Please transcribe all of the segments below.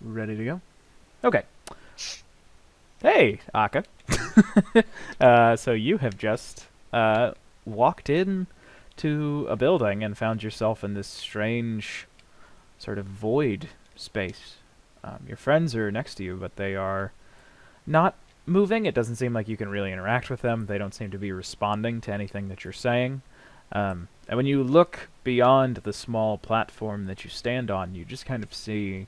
Ready to go? Okay. Hey, Akka. So you have just walked in to a building and found yourself in this strange sort of void space. Your friends are next to you, but they are not moving. It doesn't seem like you can really interact with them. They don't seem to be responding to anything that you're saying. And when you look beyond the small platform that you stand on, you just kind of see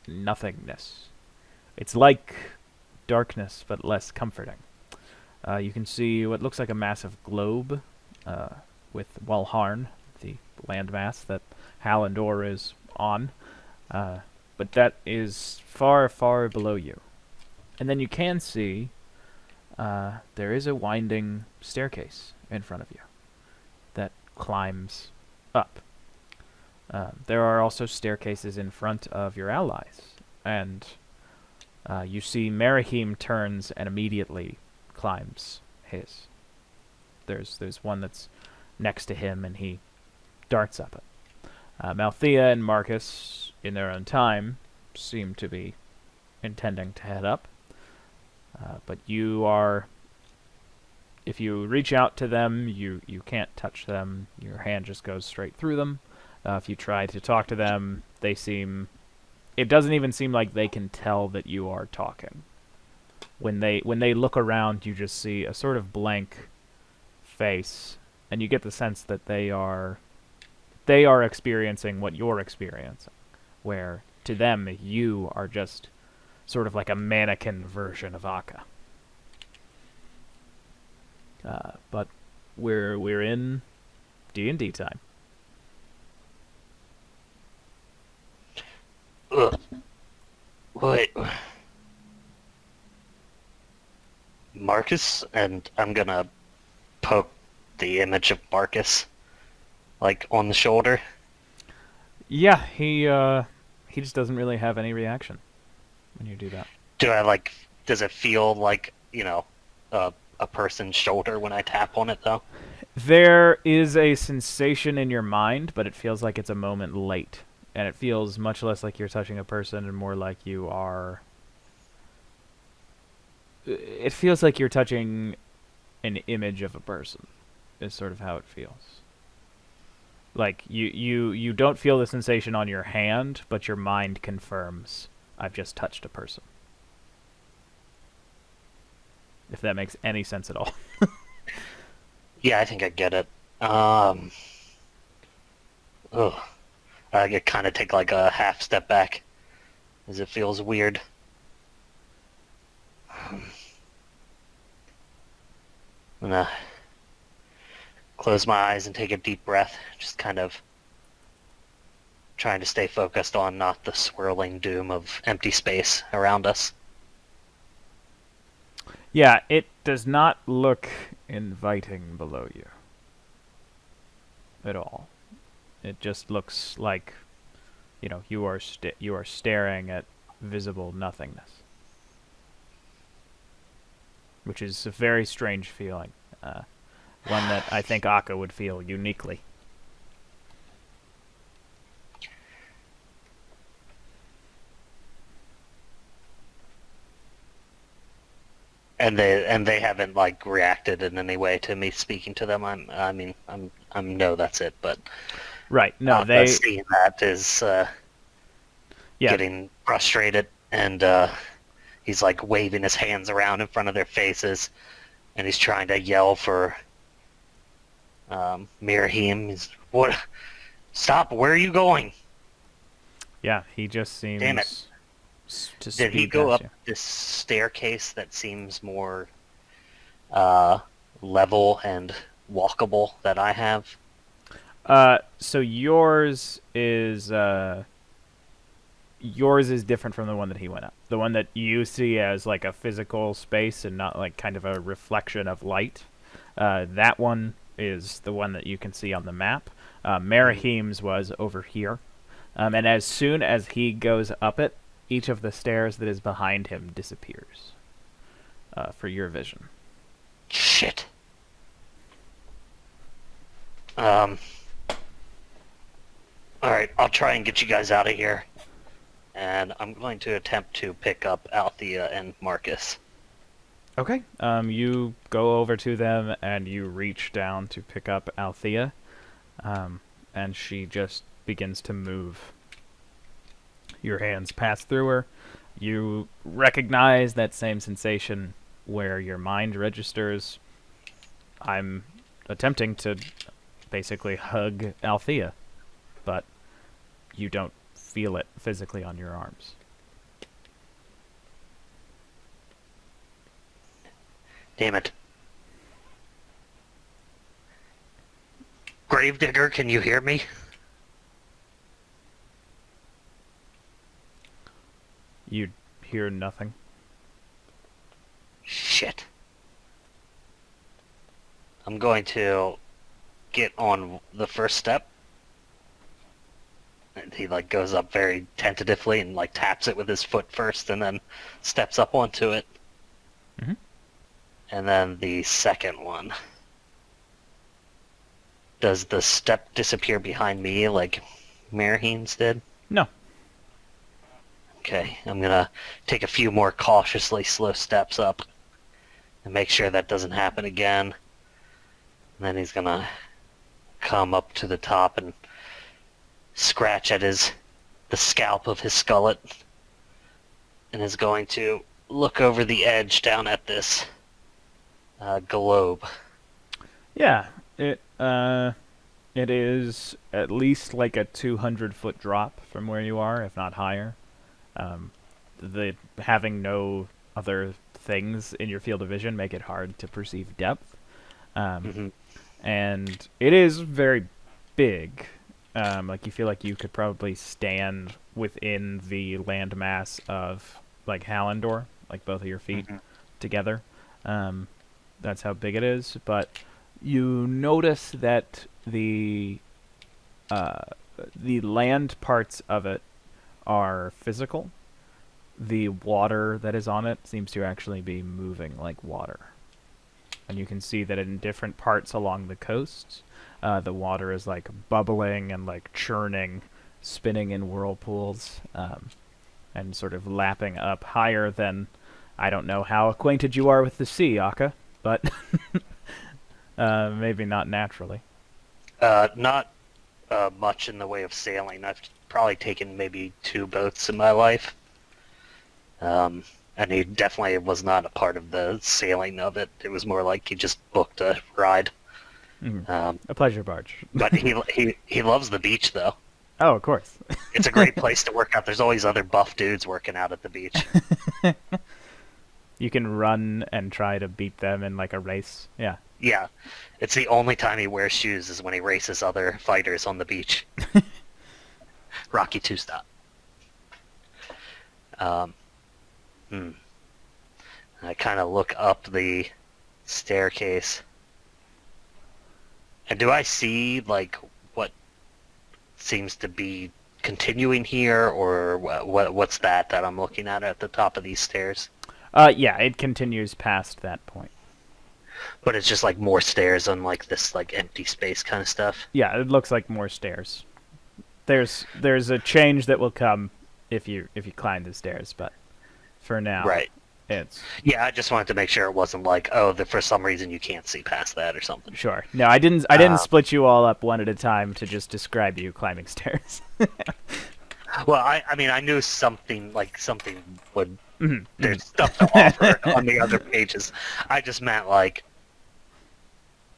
nothingness. It's like darkness, but less comforting. You can see what looks like a massive globe uh, with Walharn, the landmass that Hallandor is on, but that is far, far below you. And then you can see there is a winding staircase in front of you that climbs up. There are also staircases in front of your allies, and you see Merahim turns and immediately climbs his. There's one that's next to him, and he darts up it. Malthea and Marcus, in their own time, seem to be intending to head up. But you are... If you reach out to them, you can't touch them. Your hand just goes straight through them. If you try to talk to them, they seem... It doesn't even seem like they can tell that you are talking. When they look around, you just see a sort of blank face, and you get the sense that they are experiencing what you're experiencing, where to them you are just sort of like a mannequin version of Akka. But we're in D&D time. Ugh. Wait, Marcus, and I'm gonna poke the image of Marcus, like on the shoulder. Yeah, he just doesn't really have any reaction when you do that. Do I like? Does it feel like a person's shoulder when I tap on it though? There is a sensation in your mind, but it feels like it's a moment late. And it feels much less like you're touching a person and more like you are... It feels like you're touching an image of a person, is sort of how it feels. Like, you don't feel the sensation on your hand, but your mind confirms, I've just touched a person. If that makes any sense at all. Yeah, I think I get it. Ugh. I could kind of take like a half step back, as it feels weird. I'm gonna close my eyes and take a deep breath, just kind of trying to stay focused on not the swirling doom of empty space around us. Yeah, it does not look inviting below you. At all. It just looks like, you are staring at visible nothingness, which is a very strange feeling. One that I think Akka would feel uniquely. And they haven't like reacted in any way to me speaking to them. I'm no, that's it. But Right. No, they... seeing that is Yeah. getting frustrated, and he's like waving his hands around in front of their faces, and he's trying to yell for Mirahim. He's, what? Stop! Where are you going? Yeah, he just Damn it! seems to Did he speed go past up you. this staircase that seems more level and walkable that I have? So yours is different from the one that he went up. The one that you see as like a physical space and not like kind of a reflection of light. That one is the one that you can see on the map. Merahim's was over here. And as soon as he goes up it, each of the stairs that is behind him disappears for your vision. Shit. Alright, I'll try and get you guys out of here. and I'm going to attempt to pick up Althea and Marcus. Okay. You go over to them and you reach down to pick up Althea, and she just begins to move. Your hands pass through her. You recognize that same sensation where your mind registers, I'm attempting to basically hug Althea, but you don't feel it physically on your arms. Damn it. Gravedigger, can you hear me? You hear nothing. Shit. I'm going to get on the first step. And he like goes up very tentatively and like taps it with his foot first and then steps up onto it. Mhm. And then the second one. Does the step disappear behind me like Maraheen's did? No. Okay, I'm gonna take a few more cautiously slow steps up and make sure that doesn't happen again. And then he's gonna come up to the top and scratch at the scalp of his skullet, and is going to look over the edge down at this globe. Yeah, it is at least like a 200-foot drop from where you are, if not higher. The having no other things in your field of vision make it hard to perceive depth. Mm-hmm. And it is very big. Like you feel like you could probably stand within the landmass of like Hallandor, like both of your feet Mm-hmm. together. That's how big it is. But you notice that the land parts of it are physical. The water that is on it seems to actually be moving like water. And you can see that in different parts along the coast, the water is like bubbling and like churning, spinning in whirlpools, and sort of lapping up higher than, I don't know how acquainted you are with the sea, Akka, but maybe not naturally. Not much in the way of sailing. I've probably taken maybe 2 boats in my life. And he definitely was not a part of the sailing of it. It was more like he just booked a ride. A pleasure barge. But he loves the beach, though. Oh, of course. It's a great place to work out. There's always other buff dudes working out at the beach. You can run and try to beat them in like a race. Yeah. Yeah. It's the only time he wears shoes is when he races other fighters on the beach. Rocky 2 stop. I kind of look up the staircase. And do I see, like, what seems to be continuing here, or what's that I'm looking at the top of these stairs? Yeah, it continues past that point. But it's just, like, more stairs on, like, this, like, empty space kind of stuff? Yeah, it looks like more stairs. There's a change that will come if you climb the stairs, but for now, Right. it's... Yeah, I just wanted to make sure it wasn't like, oh, for some reason you can't see past that or something. Sure. No, I didn't split you all up one at a time to just describe you climbing stairs. Well, I mean, I knew something would... Mhm, There's stuff to offer on the other pages. I just meant, like...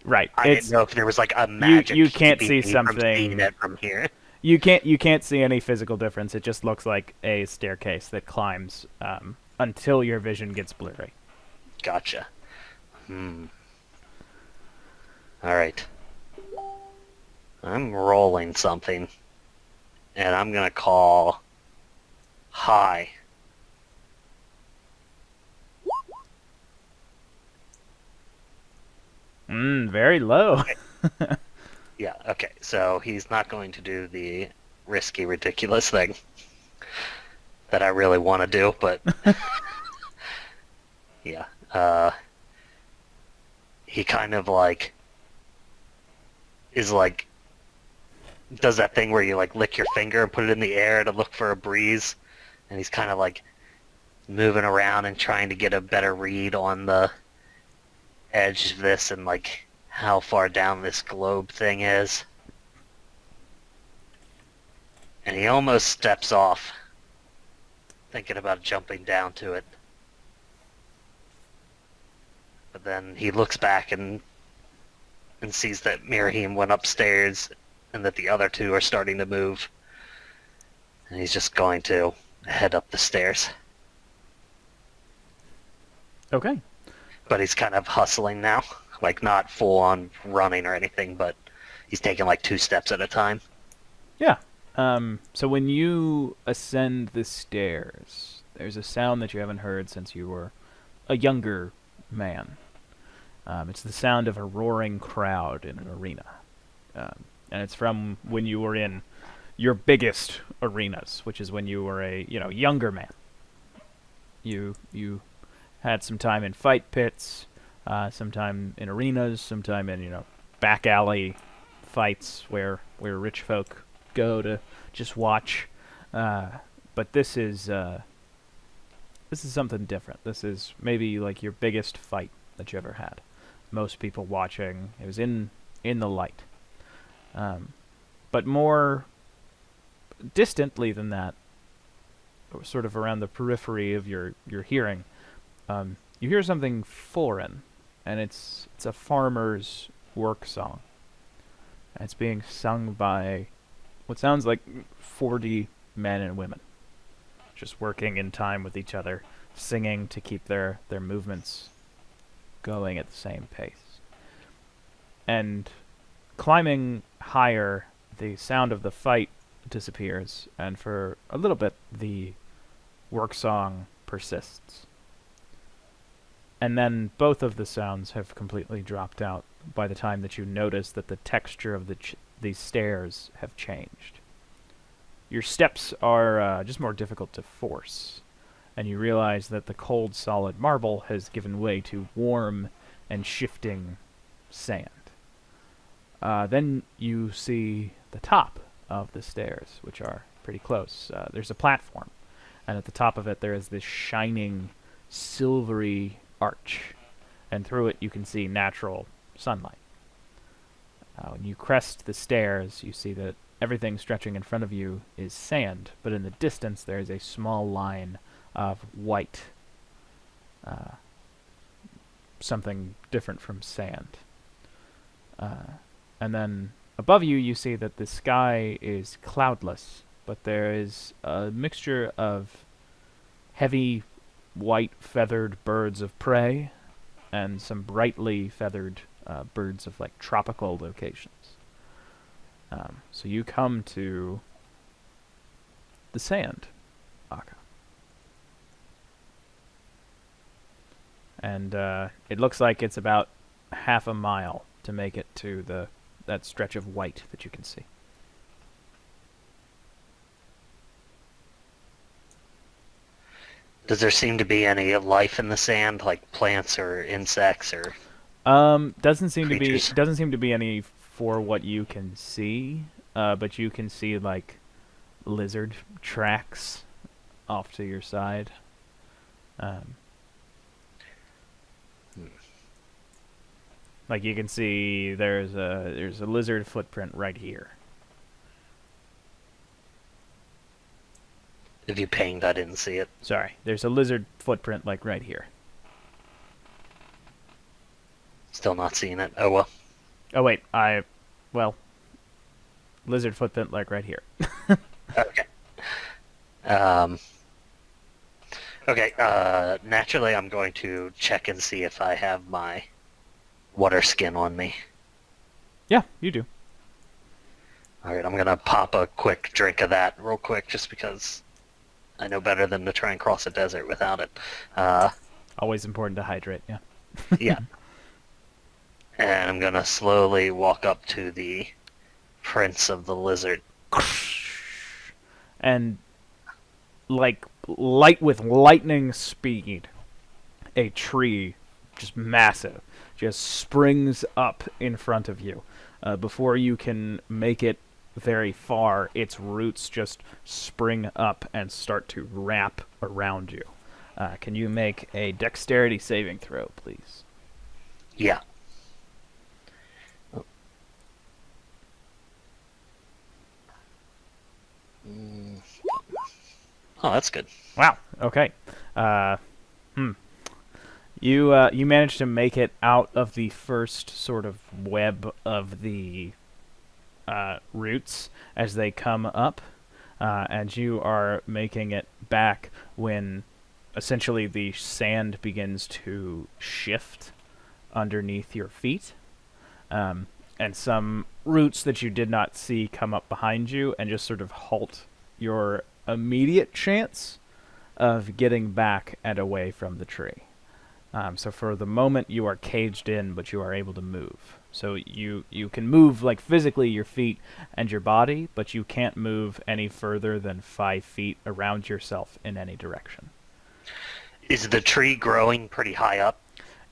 Right. I didn't know if there was, like, a magic you can't keeping see me from something- seeing it from here. You can't see any physical difference. It just looks like a staircase that climbs until your vision gets blurry. Gotcha. Alright. I'm rolling something. And I'm gonna call... Hi. Very low. Yeah, okay. So he's not going to do the risky, ridiculous thing that I really want to do, but... yeah. He kind of, like... is, like... does that thing where you, like, lick your finger and put it in the air to look for a breeze, and he's kind of like moving around and trying to get a better read on the edge of this and like how far down this globe thing is. And he almost steps off, thinking about jumping down to it. But then he looks back and sees that Miriam went upstairs and that the other two are starting to move. And he's just going to head up the stairs. Okay. But he's kind of hustling now. Like, not full on running or anything, but he's taking like 2 steps at a time. Yeah. So when you ascend the stairs, there's a sound that you haven't heard since you were a younger man. It's the sound of a roaring crowd in an arena. And it's from when you were in your biggest arenas, which is when you were a, younger man. You had some time in fight pits, some time in arenas, some time in, back alley fights where rich folk go to just watch. But this is something different. This is maybe like your biggest fight that you ever had. Most people watching. It was in the light. But more distantly than that, sort of around the periphery of your hearing, you hear something foreign, and it's a farmer's work song. And it's being sung by what sounds like 40 men and women, just working in time with each other, singing to keep their movements going at the same pace. And climbing higher, the sound of the fight disappears, and for a little bit, the work song persists. And then both of the sounds have completely dropped out by the time that you notice that the texture of these stairs have changed. Your steps are just more difficult to force, and you realize that the cold, solid marble has given way to warm and shifting sand. Then you see the top of the stairs, which are pretty close. There's a platform, and at the top of it there is this shining, silvery arch, and through it you can see natural sunlight. When you crest the stairs, you see that everything stretching in front of you is sand, but in the distance there is a small line of white, something different from sand. And then above you, you see that the sky is cloudless, but there is a mixture of heavy white feathered birds of prey and some brightly feathered birds of like tropical locations. So you come to the sand, Akka. And it looks like it's about half a mile to make it to that stretch of white that you can see. Does there seem to be any life in the sand, like plants or insects or Doesn't seem creatures? to be any for what you can see, but you can see like lizard tracks off to your side. Like you can see there's a lizard footprint right here. If you pinged, I didn't see it. Sorry, there's a lizard footprint like right here. Still not seeing it. Oh well. Oh wait, lizard footprint like right here. Okay. Okay, naturally I'm going to check and see if I have my water skin on me. Yeah, you do. Alright, I'm gonna pop a quick drink of that real quick just because I know better than to try and cross a desert without it. Always important to hydrate, yeah. Yeah. And I'm gonna slowly walk up to the Prince of the Lizard. And like light with lightning speed, a tree, just massive, just springs up in front of you. Before you can make it very far, its roots just spring up and start to wrap around you. Can you make a dexterity saving throw, please? Yeah. Mm. Oh, that's good. Wow. Okay. Uh, you managed to make it out of the first sort of web of the roots as they come up, and you are making it back when essentially the sand begins to shift underneath your feet, and some roots that you did not see come up behind you and just sort of halt your immediate chance of getting back and away from the tree. So for the moment, you are caged in, but you are able to move. So you can move, like, physically your feet and your body, but you can't move any further than 5 feet around yourself in any direction. Is the tree growing pretty high up?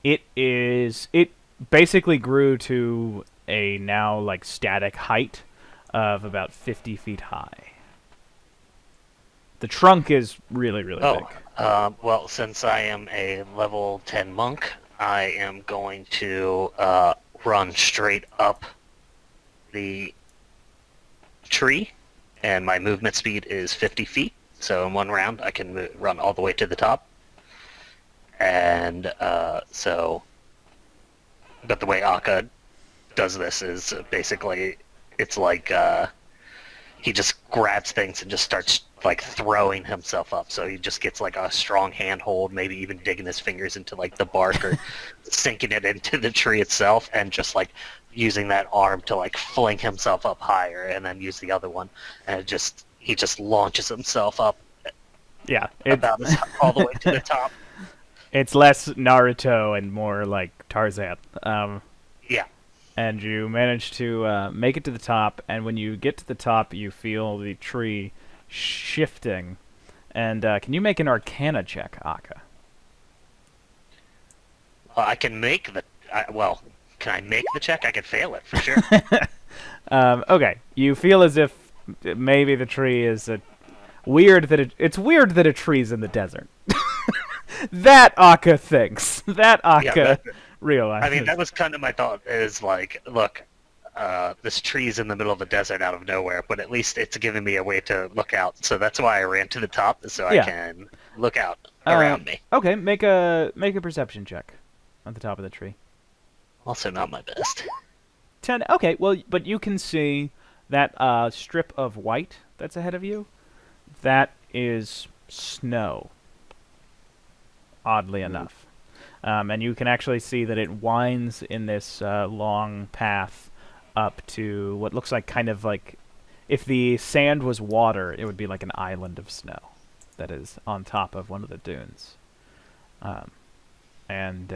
It basically grew to a now, like, static height of about 50 feet high. The trunk is really, really big. Well, since I am a level 10 monk, I am going to run straight up the tree, and my movement speed is 50 feet. So in one round, I can run all the way to the top. And but the way Akka does this is basically, it's like he just grabs things and just starts like throwing himself up. So he just gets like a strong handhold, maybe even digging his fingers into like the bark or sinking it into the tree itself, and just like using that arm to like fling himself up higher, and then use the other one, and he just launches himself up. Yeah, about all the way to the top. It's less Naruto and more like Tarzan. Yeah. And you manage to make it to the top, and when you get to the top, you feel the tree shifting. And can you make an Arcana check, Akka? I can make the... can I make the check? I can fail it, for sure. Okay, you feel as if maybe the tree is weird that it's weird that a tree's in the desert. That Akka thinks. That Akka realizes. I mean, that was kind of my thought, is like, look, this tree's in the middle of the desert out of nowhere, but at least it's giving me a way to look out. So that's why I ran to the top, so I can look out around me. Okay, make a perception check on the top of the tree. Also not my best. 10. Okay, well, but you can see that strip of white that's ahead of you. That is snow. Oddly enough. And you can actually see that it winds in this long path up to what looks like kind of like, if the sand was water, it would be like an island of snow that is on top of one of the dunes. And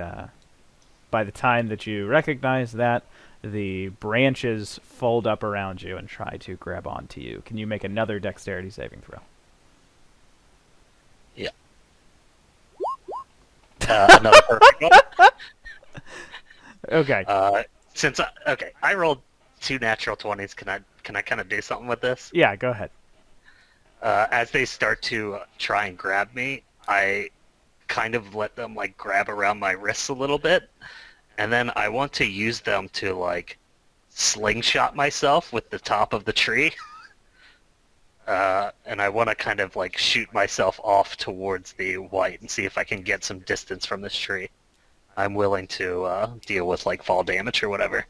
by the time that you recognize that, the branches fold up around you and try to grab onto you. Can you make another dexterity saving throw? Yeah. Another perfect one. Okay. Since I rolled 2 natural 20s, can I kind of do something with this? Yeah, go ahead. As they start to try and grab me, I kind of let them like grab around my wrists a little bit, and then I want to use them to like slingshot myself with the top of the tree. And I want to kind of like shoot myself off towards the white and see if I can get some distance from this tree. I'm willing to deal with like fall damage or whatever.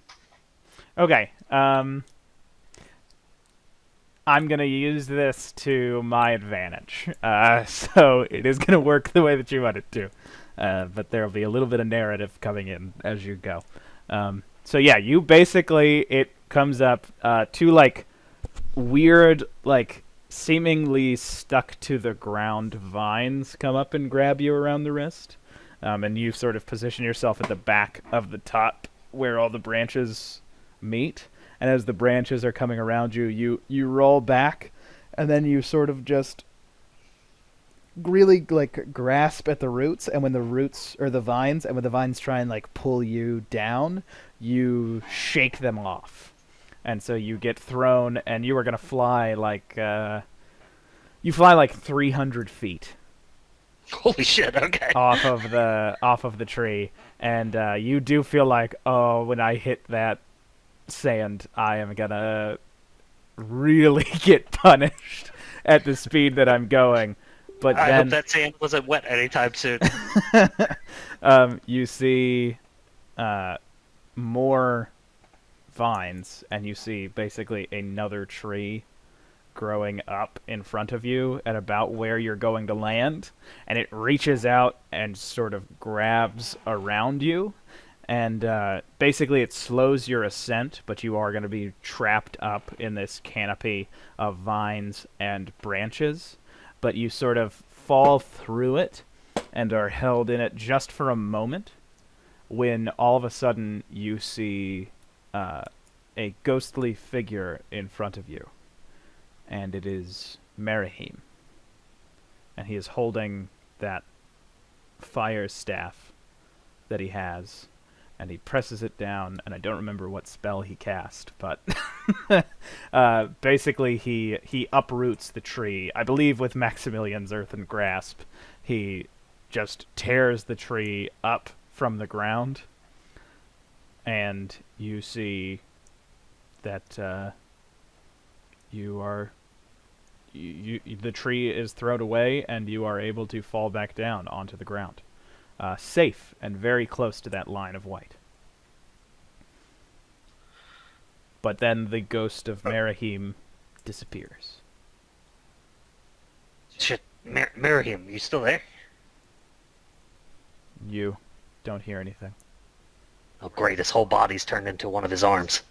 Okay. I'm gonna use this to my advantage. So it is gonna work the way that you want it to. But there'll be a little bit of narrative coming in as you go. So yeah, you basically, it comes up two like weird, like seemingly stuck to the ground vines come up and grab you around the wrist. And you sort of position yourself at the back of the top where all the branches meet. And as the branches are coming around you, you roll back, and then you sort of just really like grasp at the roots, and when the roots or the vines, and when the vines try and like pull you down, you shake them off. and so you get thrown, and you are gonna fly like you fly like 300 feet Holy shit, okay. off of the tree, and you do feel like, oh, when I hit that sand, I am gonna really get punished at the speed that I'm going. But I hope then that sand wasn't wet anytime soon. you see uh, more vines, and you see basically another tree growing up in front of you at about where you're going to land, and it reaches out and sort of grabs around you, and basically it slows your ascent, but you are going to be trapped up in this canopy of vines and branches, but you sort of fall through it and are held in it just for a moment, when all of a sudden you see uh, a ghostly figure in front of you, and it is Merihim, and he is holding that fire staff that he has, and he presses it down, and I don't remember what spell he cast, but basically he uproots the tree. I believe with Maximilian's earthen grasp, he just tears the tree up from the ground, and you see that you are the tree is thrown away, and you are able to fall back down onto the ground, safe and very close to that line of white. But then the ghost of Merihim disappears. Shit, Miriam, you still there? You don't hear anything. Oh, great, his whole body's turned into one of his arms.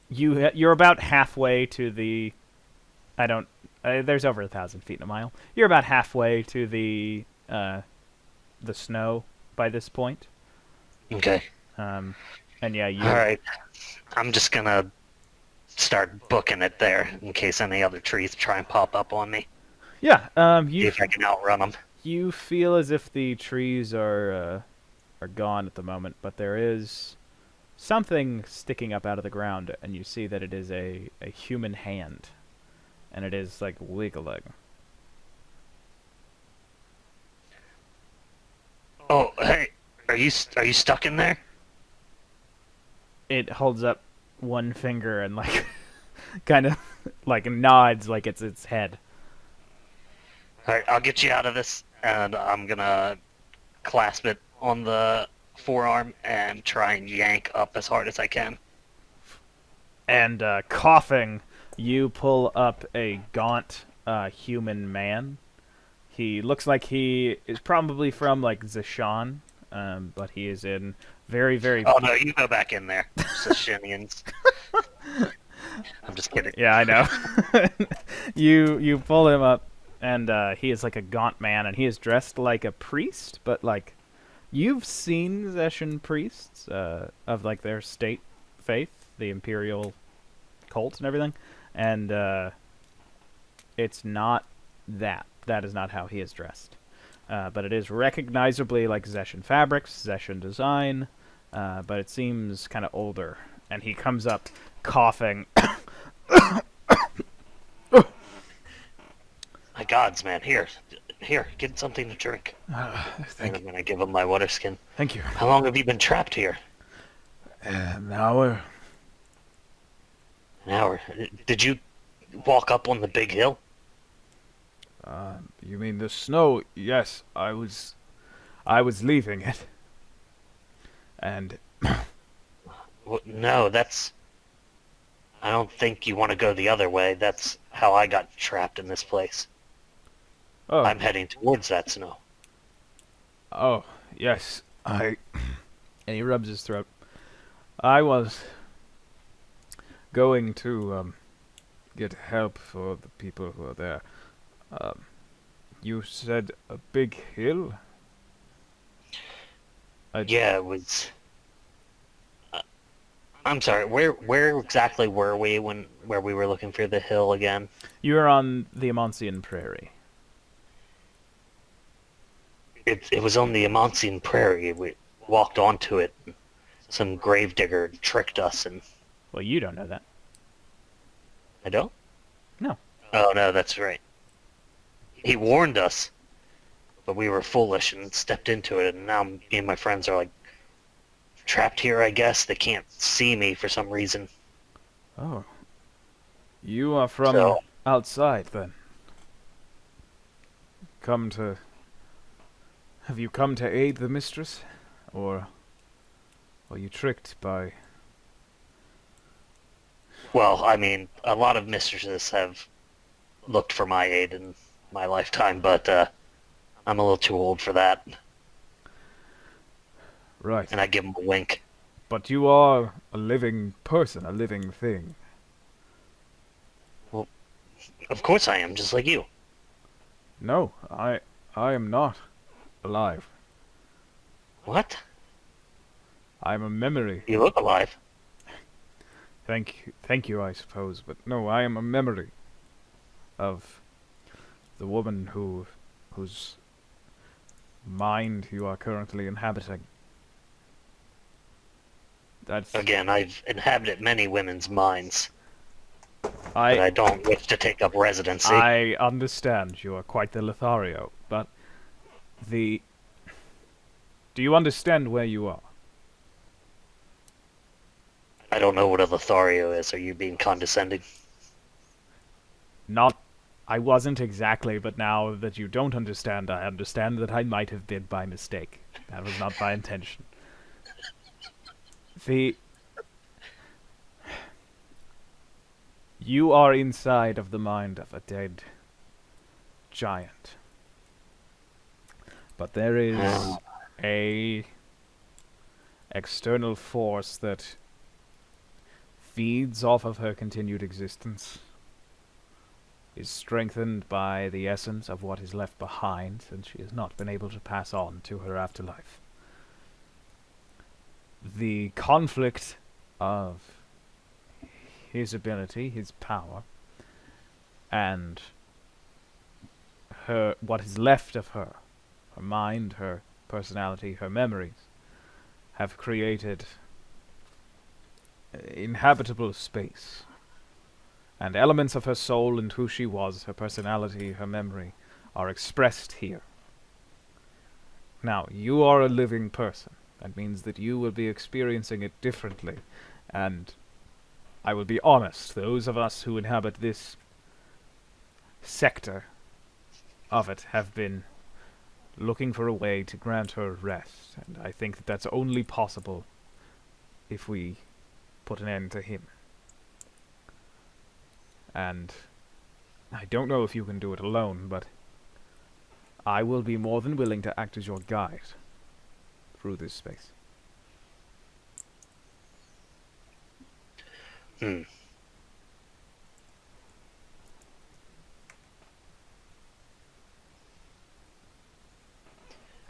You're about halfway to the. I don't. There's over 1,000 feet in a mile. You're about halfway to the snow by this point. Okay. And yeah, you. All right. I'm just gonna start booking it there in case any other trees try and pop up on me. Yeah. See if I can outrun them. You feel as if the trees are gone at the moment, but there is something sticking up out of the ground, and you see that it is a human hand, and it is like wiggling. Oh, hey, are you stuck in there? It holds up one finger and like kind of like nods like it's its head. All right, I'll get you out of this, and I'm gonna clasp it on the forearm and try and yank up as hard as I can. And coughing, you pull up a gaunt human man. He looks like he is probably from like Zishan, but he is in very, very. Oh no, you go back in there, Sashinians. I'm just kidding. Yeah, I know. You pull him up, and he is like a gaunt man, and he is dressed like a priest, but like you've seen Zeshan priests of like their state faith, the imperial cult and everything, and it's not that. That is not how he is dressed. But it is recognizably like Zeshan fabrics, Zeshan design, but it seems kind of older. And he comes up coughing. My gods, man, here, get something to drink. And I'm gonna give him my water skin. Thank you. How long have you been trapped here? An hour. An hour. Did you walk up on the big hill? You mean the snow? Yes, I was leaving it. And Well, no, I don't think you want to go the other way. That's how I got trapped in this place. oh, I'm heading towards that snow. oh, yes, and he rubs his throat. I was going to get help for the people who are there. You said a big hill? Yeah, it was. I'm sorry. Where exactly were we where we were looking for the hill again? You are on the Amonsian Prairie. It was on the Amonsian Prairie. walked onto it. Some gravedigger tricked us, and Well, you don't know that. I don't. No. Oh no, that's right. He warned us, but we were foolish and stepped into it, and now me and my friends are like trapped here. I guess they can't see me for some reason. Oh. You are from So outside, then. Come to... Have you come to aid the mistress? Or are you tricked by... well, I mean, a lot of mistresses have looked for my aid in my lifetime, but I'm a little too old for that. Right. And I give him a wink. But you are a living person, a living thing. Well, of course I am, just like you. No, I am not alive. What? I am a memory. You look alive. Thank you, I suppose, but no, I am a memory of the woman whose mind you are currently inhabiting. That's Again, I've inhabited many women's minds, but I I don't wish to take up residency. I understand you are quite the Lothario, but the do you understand where you are? I don't know what a Lothario is. Are you being condescending? Not I wasn't exactly, but now that you don't understand, I understand that I might have been by mistake. That was not my intention. The You are inside of the mind of a dead giant. But there is a external force that feeds off of her continued existence, is strengthened by the essence of what is left behind, since she has not been able to pass on to her afterlife. The conflict of his ability, his power, and what is left of her mind, her personality, her memories, have created inhabitable space. And elements of her soul and who she was, her personality, her memory, are expressed here. Now, you are a living person. That means that you will be experiencing it differently. And I will be honest, those of us who inhabit this sector of it have been looking for a way to grant her rest. And I think that that's only possible if we put an end to him. And I don't know if you can do it alone, but I will be more than willing to act as your guide through this space. Hmm.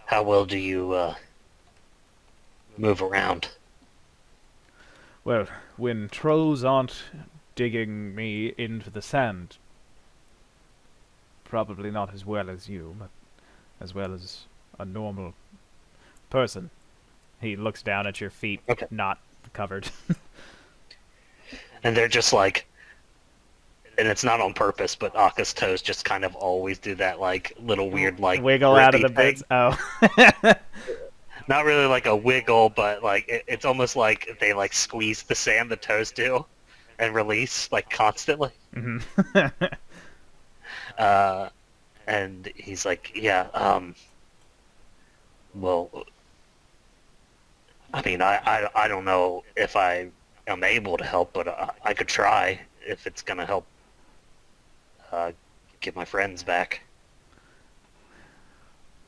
How well do you move around? Well, when trolls aren't digging me into the sand, probably not as well as you, but as well as a normal person. He looks down at your feet, Okay. not covered. And they're just like, and it's not on purpose, but Akka's toes just kind of always do that like little weird like Wiggle out of the grippy bits. thing. Oh. Not really like a wiggle, but like it's almost like they like squeeze the sand the toes do, and release like constantly. Mhm. Uh, and he's like, yeah, well, I mean, I don't know if I am able to help, but I could try if it's gonna help get my friends back.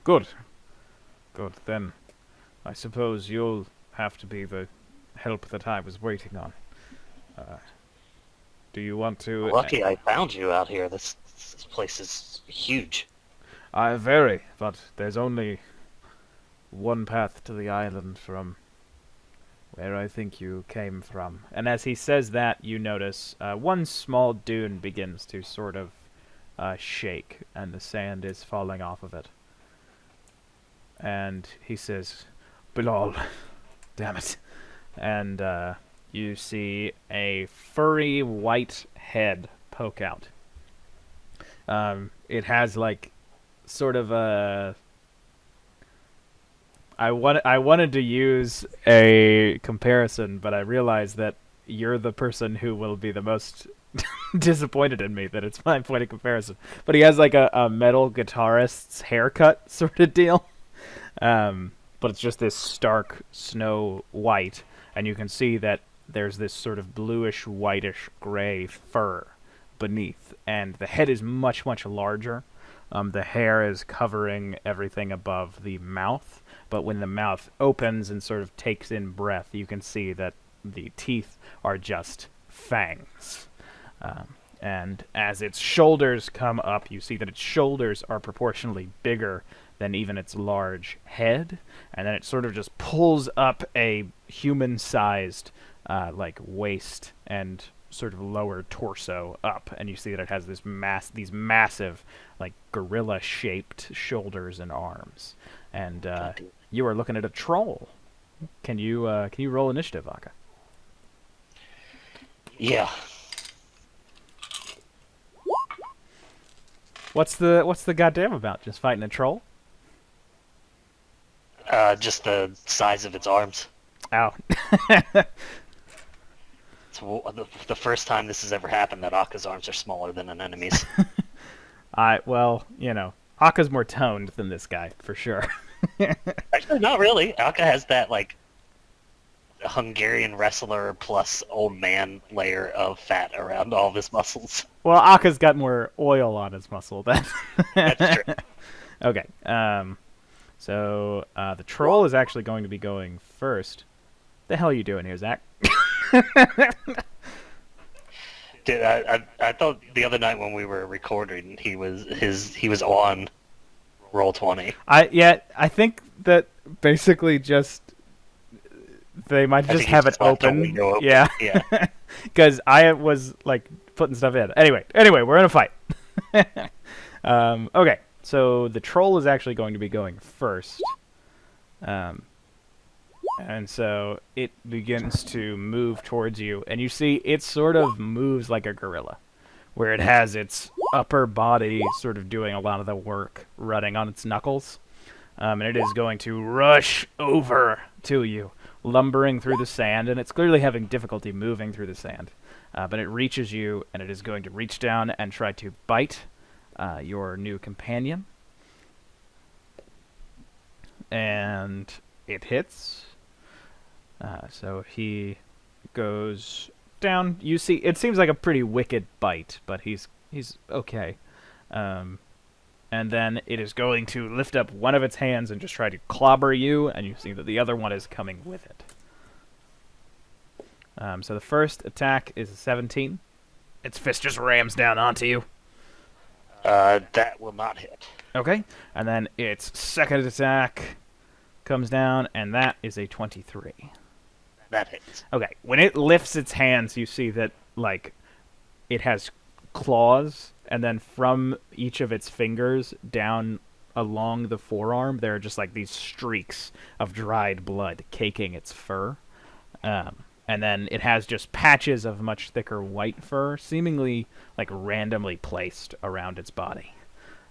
Good. Good. Then I suppose you'll have to be the help that I was waiting on. Do you want to... Lucky I found you out here. This place is huge. I vary, but there's only one path to the island from where I think you came from. And as he says that, you notice one small dune begins to sort of shake, and the sand is falling off of it. And he says, Bilal. Damn it. And you see a furry white head poke out. It has like sort of a. I wanted to use a comparison, but I realized that you're the person who will be the most disappointed in me that it's my point of comparison. But he has like a metal guitarist's haircut sort of deal. But it's just this stark snow white, and you can see that there's this sort of bluish, whitish, gray fur beneath, and the head is much, much larger. The hair is covering everything above the mouth, but when the mouth opens and sort of takes in breath, you can see that the teeth are just fangs. And as its shoulders come up, you see that its shoulders are proportionally bigger than even its large head, and then it sort of just pulls up a human-sized like waist and sort of lower torso up, and you see that it has these massive like gorilla-shaped shoulders and arms. And you are looking at a troll. Can you roll initiative, Akka? Yeah. What's the goddamn about? Just fighting a troll? Just the size of its arms. Ow. It's the first time this has ever happened that Akka's arms are smaller than an enemy's. Well, you know, Akka's more toned than this guy, for sure. Actually, not really. Akka has that, like, Hungarian wrestler plus old man layer of fat around all of his muscles. Well, Akka's got more oil on his muscle then. That's true. Okay, so the troll is actually going to be going first. The hell are you doing here, Zach? Dude, I thought the other night when we were recording, he was on Roll20. I think that basically just they might just have it open. Yeah. Yeah. Because I was like putting stuff in. Anyway, we're in a fight. Okay, so the troll is actually going to be going first. And so it begins to move towards you, and you see it sort of moves like a gorilla, where it has its upper body sort of doing a lot of the work, running on its knuckles. And it is going to rush over to you, lumbering through the sand, and it's clearly having difficulty moving through the sand. But it reaches you, and it is going to reach down and try to bite your new companion. And it hits. So he goes down. You see, it seems like a pretty wicked bite, but he's okay. And then it is going to lift up one of its hands and just try to clobber you, and you see that the other one is coming with it. So the first attack is a 17. Its fist just rams down onto you. That will not hit. Okay, and then its second attack comes down, and that is a 23. That hits. Okay, when it lifts its hands, you see that, like, it has claws, and then from each of its fingers down along the forearm, there are just, like, these streaks of dried blood caking its fur. And then it has just patches of much thicker white fur, seemingly, like, randomly placed around its body.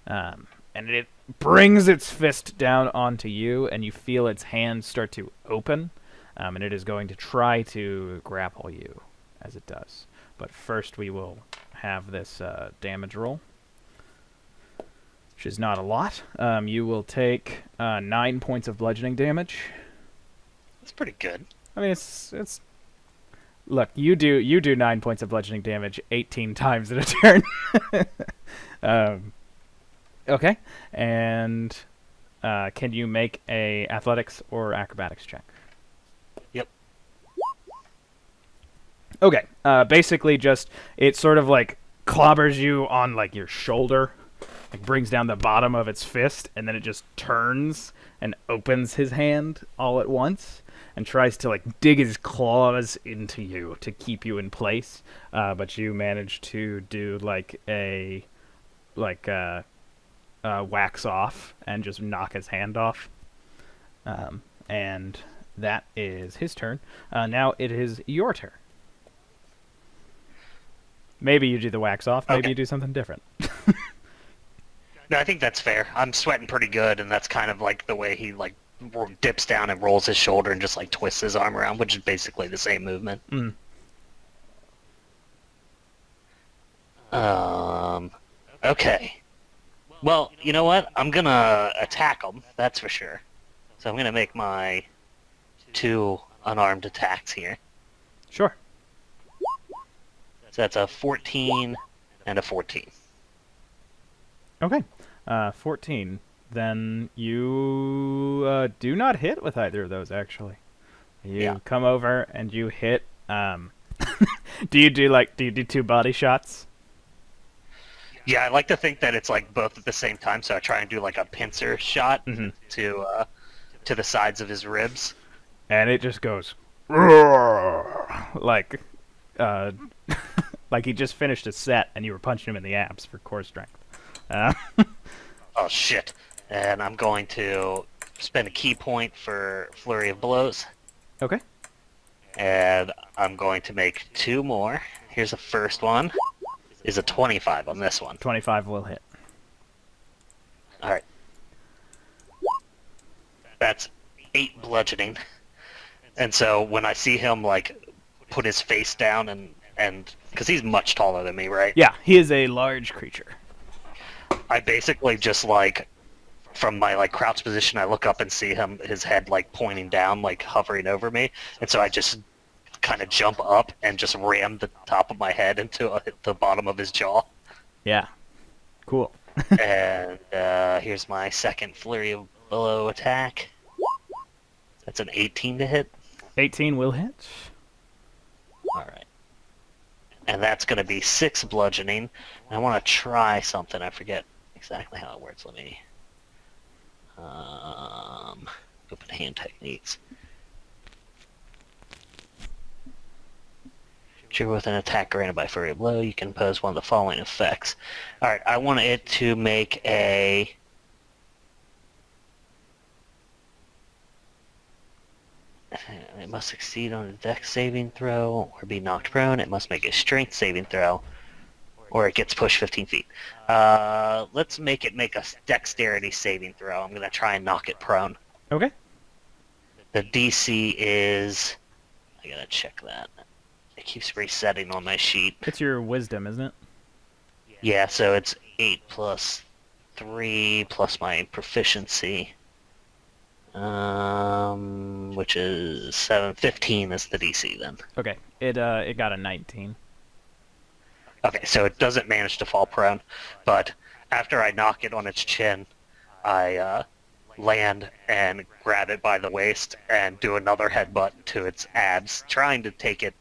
And it brings its fist down onto you, and you feel its hands start to open. And it is going to try to grapple you as it does. But first we will have this damage roll, which is not a lot. You will take 9 points of bludgeoning damage. That's pretty good. I mean, it's. Look, you do 9 points of bludgeoning damage 18 times in a turn. Okay, and can you make a athletics or acrobatics check? Yep. Okay, basically just, it sort of like clobbers you on like your shoulder, like brings down the bottom of its fist, and then it just turns and opens his hand all at once and tries to like dig his claws into you to keep you in place. But you manage to do like a wax off and just knock his hand off. And And that is his turn. Now it is your turn. Maybe you do the wax off. Maybe Okay. you do something different. No, I think that's fair. I'm sweating pretty good, and that's kind of like the way he like dips down and rolls his shoulder and just like twists his arm around, which is basically the same movement. Mm. Okay. Well, you know what? I'm gonna attack him. That's for sure. So I'm gonna make my 2 unarmed attacks here. Sure. So that's a 14 and a 14. Okay. 14. Then you do not hit with either of those, actually. You Yeah. come over and you hit. Do you do 2 body shots? Yeah, I like to think that it's like both at the same time, so I try and do like a pincer shot Mm-hmm. to the sides of his ribs. And it just goes like uh, like he just finished a set and you were punching him in the abs for core strength. Oh shit! And I'm going to spend a key point for flurry of blows, Okay. and I'm going to make 2 more. Here's the first one. Is a 25 on this one. 25 will hit. All right. That's 8 bludgeoning. And so when I see him like put his face down and because he's much taller than me, right? Yeah, he is a large creature. I basically just like from my like crouch position, I look up and see his head like pointing down, like hovering over me, and so I just kind of jump up and just ram the top of my head into the bottom of his jaw. Yeah. Cool. And here's my second flurry of blow attack. That's an 18 to hit. 18 will hit. All right. And that's going to be 6 bludgeoning. I want to try something. I forget exactly how it works. Let me open hand techniques. Trigger with an attack granted by flurry of blow, you can impose one of the following effects. All right, I want it to make a it must succeed on a dex saving throw or be knocked prone. It must make a strength saving throw or it gets pushed 15 feet. Let's make it make a dexterity saving throw. I'm going to try and knock it prone. Okay. The DC is... I got to check that. It keeps resetting on my sheet. It's your wisdom, isn't it? Yeah, so it's 8 plus 3 plus my proficiency. Which is 7. 15 is the DC then. Okay. It got a 19. Okay, so it doesn't manage to fall prone, but after I knock it on its chin, I land and grab it by the waist and do another headbutt to its abs, trying to take it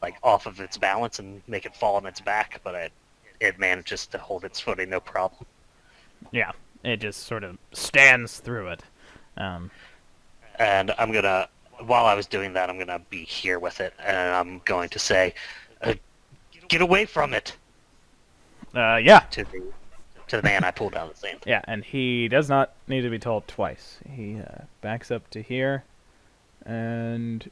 like off of its balance and make it fall on its back, but it manages to hold its footing no problem. Yeah. It just sort of stands through it. And I'm gonna, while I was doing that, I'm gonna be here with it, and I'm going to say, "Get away from it!" Yeah. to the man I pulled out of the sand. Yeah, and he does not need to be told twice. He backs up to here, and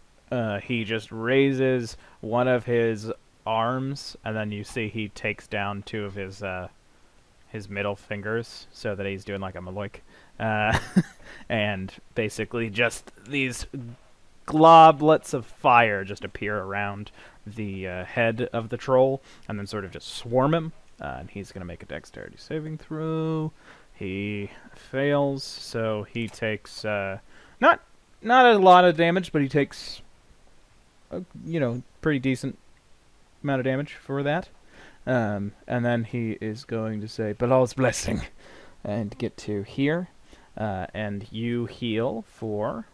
he just raises one of his arms, and then you see he takes down 2 of his middle fingers, so that he's doing like a maloik. And basically just these globlets of fire just appear around the head of the troll, and then sort of just swarm him. And he's going to make a dexterity saving throw. He fails, so he takes not a lot of damage, but he takes a, pretty decent amount of damage for that. And then he is going to say Balal's blessing and get to here. And you heal for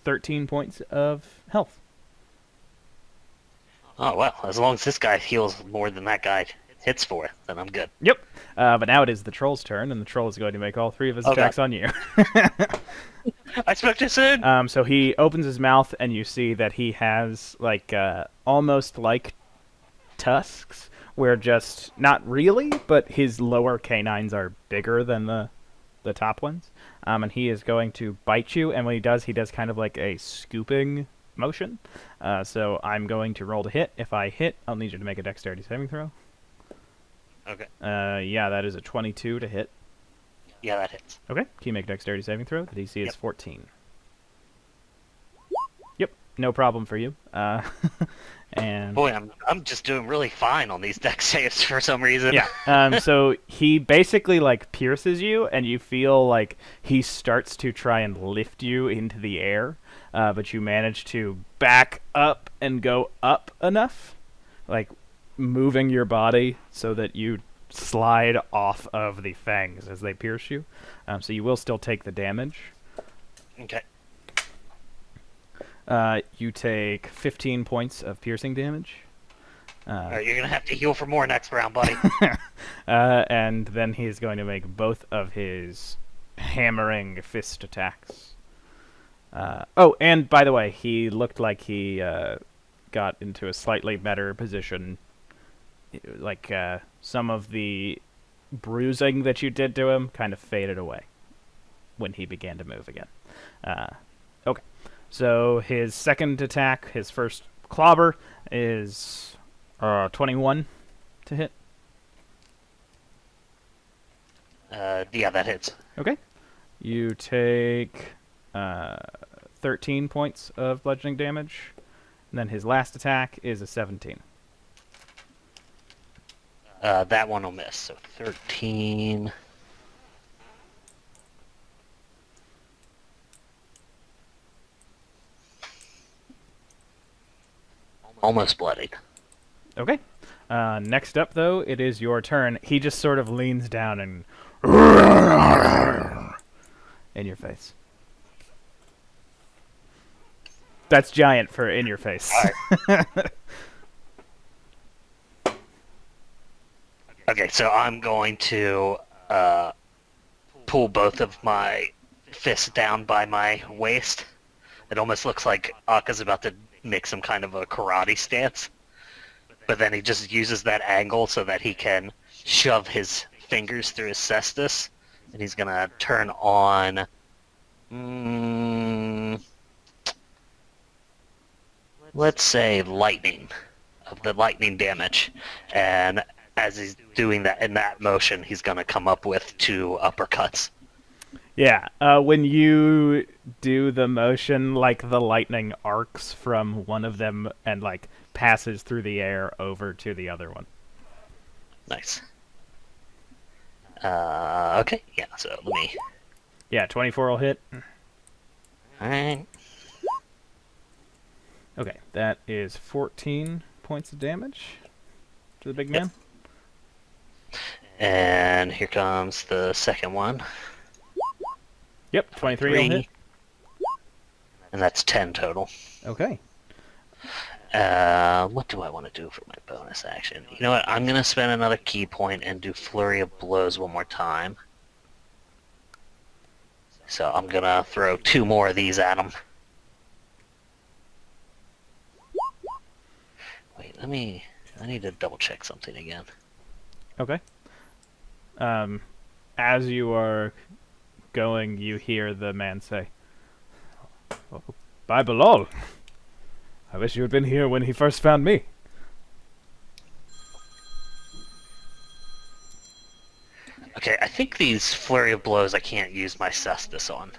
13 points of health. Oh, well, as long as this guy heals more than that guy hits for, then I'm good. Yep. But now it is the troll's turn, and the troll is going to make all 3 of his attacks on you. I spoke too soon! So he opens his mouth, and you see that he has, like, almost like tusks, where just not really, but his lower canines are bigger than the top ones, and he is going to bite you. And when he does kind of like a scooping motion. So I'm going to roll to hit. If I hit, I'll need you to make a dexterity saving throw. Okay. Yeah, that is a 22 to hit. Yeah, that hits. Okay, can you make a dexterity saving throw? The DC is Yep. 14. Yep, no problem for you. And Boy, I'm just doing really fine on these dex saves for some reason. yeah. So he basically like pierces you, and you feel like he starts to try and lift you into the air, but you manage to back up and go up enough, like moving your body so that you slide off of the fangs as they pierce you. So you will still take the damage. Okay. You take 15 points of piercing damage. All right, you're gonna have to heal for more next round, buddy. And then he's going to make both of his hammering fist attacks. Oh, and by the way, he looked like he got into a slightly better position. Like some of the bruising that you did to him kind of faded away when he began to move again. Okay, so his second attack, his first clobber, is 21 to hit. Yeah, that hits. Okay. You take 13 points of bludgeoning damage. And then his last attack is a 17. That one will miss. So 13. Almost bloodied. Okay. Next up, though, it is your turn. He just sort of leans down and... in your face. That's giant for in your face. All right. Okay, so I'm going to pull both of my fists down by my waist. It almost looks like Akka's about to make some kind of a karate stance. But then he just uses that angle so that he can shove his fingers through his cestus. And he's going to turn on... let's say lightning. Of the lightning damage. And as he's doing that in that motion, he's going to come up with 2 uppercuts. Yeah, when you do the motion, like the lightning arcs from one of them and like passes through the air over to the other one. Nice. Okay, yeah, so let me... Yeah, 24 will hit. Alright. Okay, that is 14 points of damage to the big man. And here comes the second one. Yep, 23 will hit. And that's 10 total. Okay. What do I want to do for my bonus action? You know what? I'm going to spend another key point and do Flurry of Blows one more time. So I'm going to throw 2 more of these at him. Wait, I need to double check something again. Okay. As you are going, you hear the man say, "Oh, by Balal, I wish you had been here when he first found me." Okay, I think these Flurry of Blows I can't use my cestus on.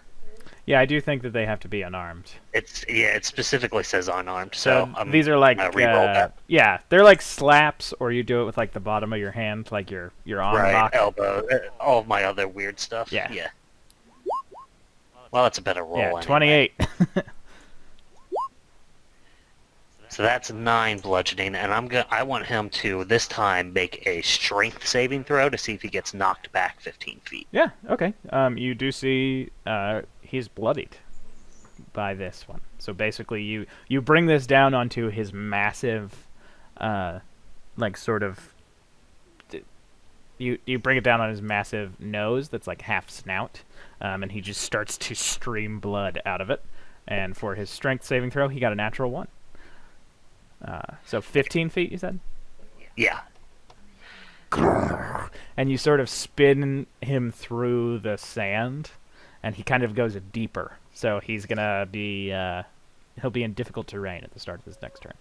Yeah, I do think that they have to be unarmed. It specifically says unarmed, so these are like re-roll that. yeah, they're like slaps, or you do it with like the bottom of your hand, like your arm Right, lock. elbow, all of my other weird stuff. Yeah. Well, that's a better roll. Yeah, Anyway. 28. So that's 9 bludgeoning, and I want him to this time make a strength saving throw to see if he gets knocked back 15 feet. Yeah, okay. You do see he's bloodied by this one. So basically you bring this down onto his massive like sort of you bring it down on his massive nose that's like half snout, and he just starts to stream blood out of it. And for his strength saving throw, he got a natural 1. So 15 feet, you said? Yeah. and you sort of spin him through the sand, and he kind of goes deeper. So he's gonna be he'll be in difficult terrain at the start of his next turn.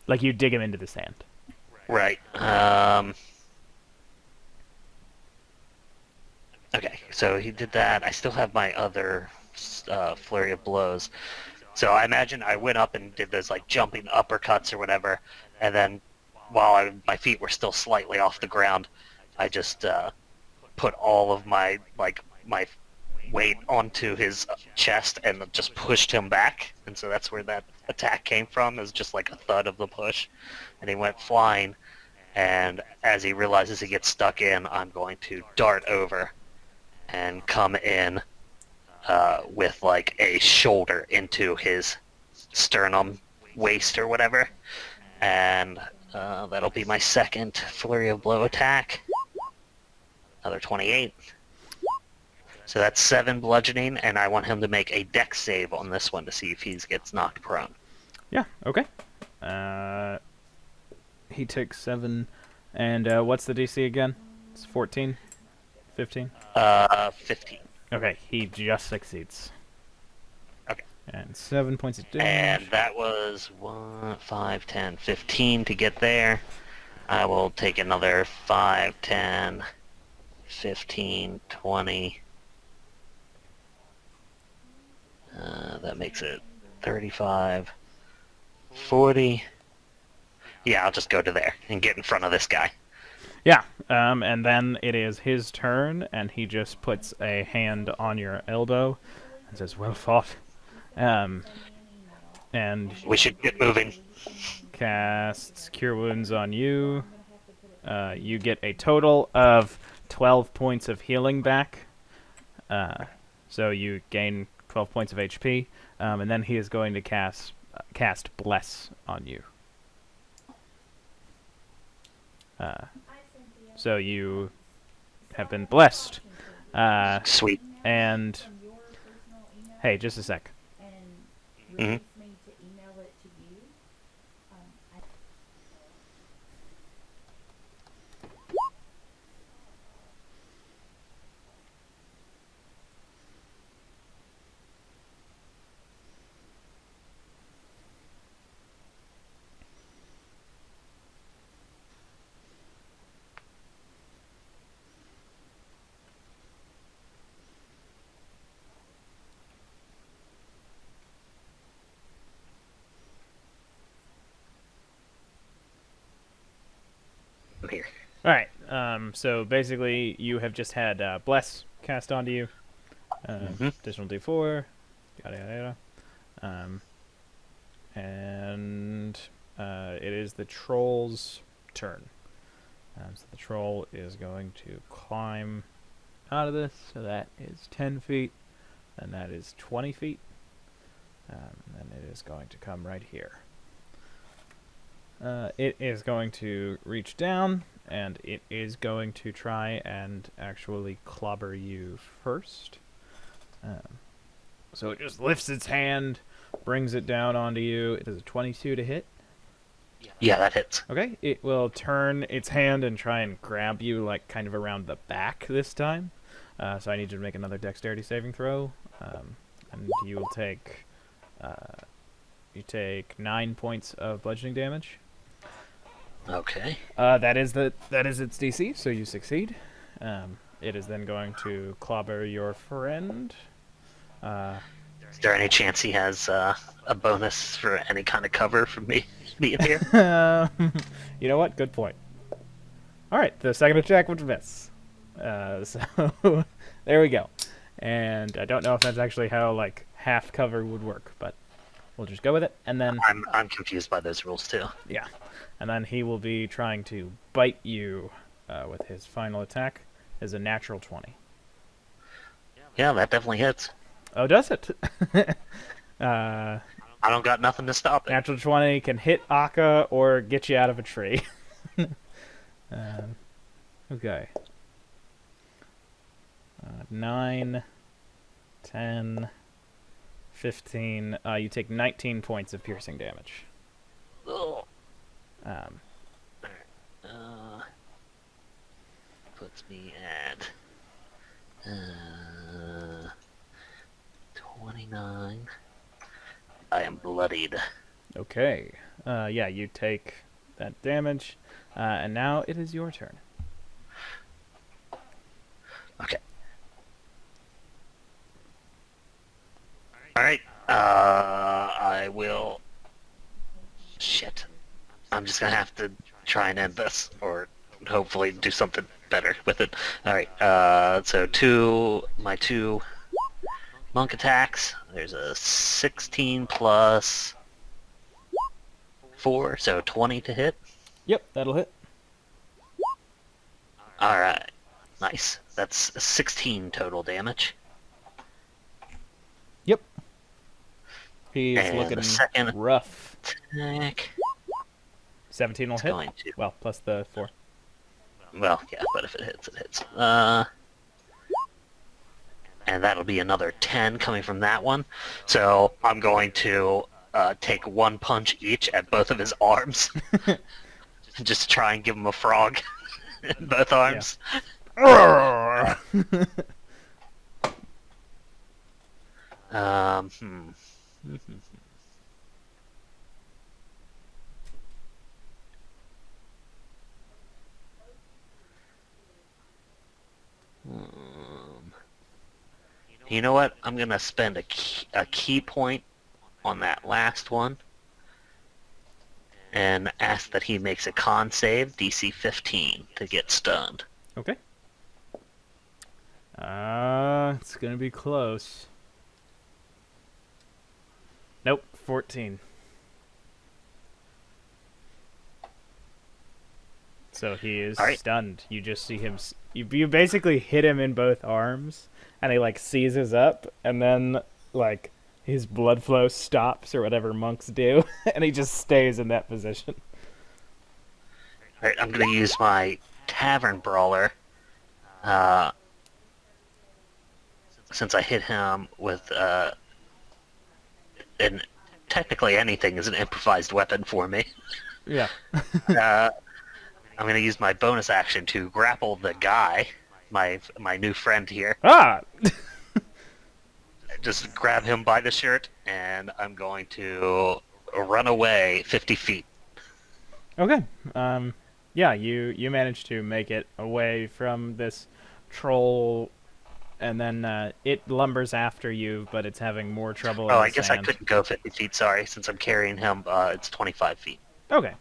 Like you dig him into the sand. Right. Okay, so he did that. I still have my other flurry of blows. So I imagine I went up and did those like jumping uppercuts or whatever, and then while my feet were still slightly off the ground, I just put all of my weight onto his chest and just pushed him back. And so that's where that attack came from, is just like a thud of the push. And he went flying, and as he realizes he gets stuck in, I'm going to dart over and come in with like a shoulder into his sternum, waist or whatever. And that'll be my second flurry of blow attack. Another 28. So that's 7 bludgeoning, and I want him to make a dex save on this one to see if he gets knocked prone. Yeah, okay. He takes 7, and what's the DC again? It's 14? 15? 15. Okay, he just succeeds. Okay. And 7 points of damage. And that was 1, 5, 10, 15 to get there. I will take another 5, 10, 15, 20. That makes it 35, 40. Yeah, I'll just go to there and get in front of this guy. Yeah, and then it is his turn, and he just puts a hand on your elbow and says, "Well fought." And We should get moving. casts Cure Wounds on you. You get a total of 12 points of healing back. So you gain 12 points of HP, and then he is going to cast Bless on you. So you have been blessed. Sweet. And hey, just a sec. Mm-hmm. I'm here. All right. So basically, you have just had Bless cast onto you. Additional D4. Yada yada yada. And it is the troll's turn. So the troll is going to climb out of this. So that is 10 feet, and that is 20 feet. And it is going to come right here. It is going to reach down, and it is going to try and actually clobber you first. So it just lifts its hand, brings it down onto you. It is a 22 to hit. Yeah, that hits. Okay, it will turn its hand and try and grab you, like, kind of around the back this time. So I need you to make another dexterity saving throw. And you will take... you take 9 points of bludgeoning damage. Okay. That is its DC, so you succeed. It is then going to clobber your friend. Is there any chance he has a bonus for any kind of cover from me being here? You know what? Good point. Alright, the second attack would miss. So, there we go. And I don't know if that's actually how, like, half cover would work, but we'll just go with it. And then... I'm confused by those rules, too. Yeah. And then he will be trying to bite you with his final attack as a natural 20. Yeah, that definitely hits. Oh, does it? I don't got nothing to stop it. Natural 20 can hit akca or get you out of a tree. Okay. 9, 10, 15. You take 19 points of piercing damage. Ugh. Um, Puts me at 29. I am bloodied. okay. Yeah, you take that damage, and now it is your turn. Okay. All right. I will. Shit. I'm just gonna have to try and end this, or hopefully do something better with it. All right. So my two monk attacks. There's a 16 plus 4, so 20 to hit. Yep, that'll hit. All right. Nice. That's 16 total damage. Yep. He's And looking the second rough. attack 17 will is hit. going to. Well, plus the 4. Well, yeah, but if it hits, it hits. And that'll be another 10 coming from that one. So I'm going to take one punch each at both of his arms. Just to try and give him a frog in both arms. Yeah. Hmm. You know what? I'm going to spend a key point on that last one and ask that he makes a con save, DC 15, to get stunned. Okay. It's gonna be close. Nope, 14. So he is All right. stunned. You just see him. You basically hit him in both arms, and he like seizes up, and then like his blood flow stops or whatever monks do, and he just stays in that position. All right, I'm going to use my Tavern Brawler. Since I hit him with and technically anything is an improvised weapon for me. Yeah. I'm going to use my bonus action to grapple the guy, my new friend here. Ah. Just grab him by the shirt, and I'm going to run away 50 feet. Okay. Yeah, you managed to make it away from this troll, and then it lumbers after you, but it's having more trouble in Oh, the I guess I sand. couldn't go 50 feet, sorry. Since I'm carrying him, it's 25 feet. Okay.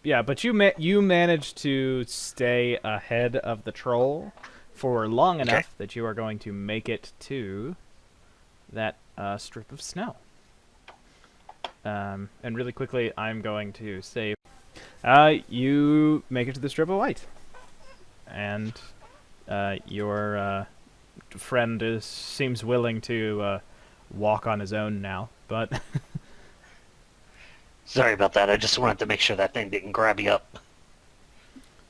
Yeah, but you managed to stay ahead of the troll for long enough that you are going to make it to that strip of snow. And really quickly, I'm going to save. You make it to the strip of white, and your friend seems willing to walk on his own now, but. Sorry about that. I just wanted to make sure that thing didn't grab you up.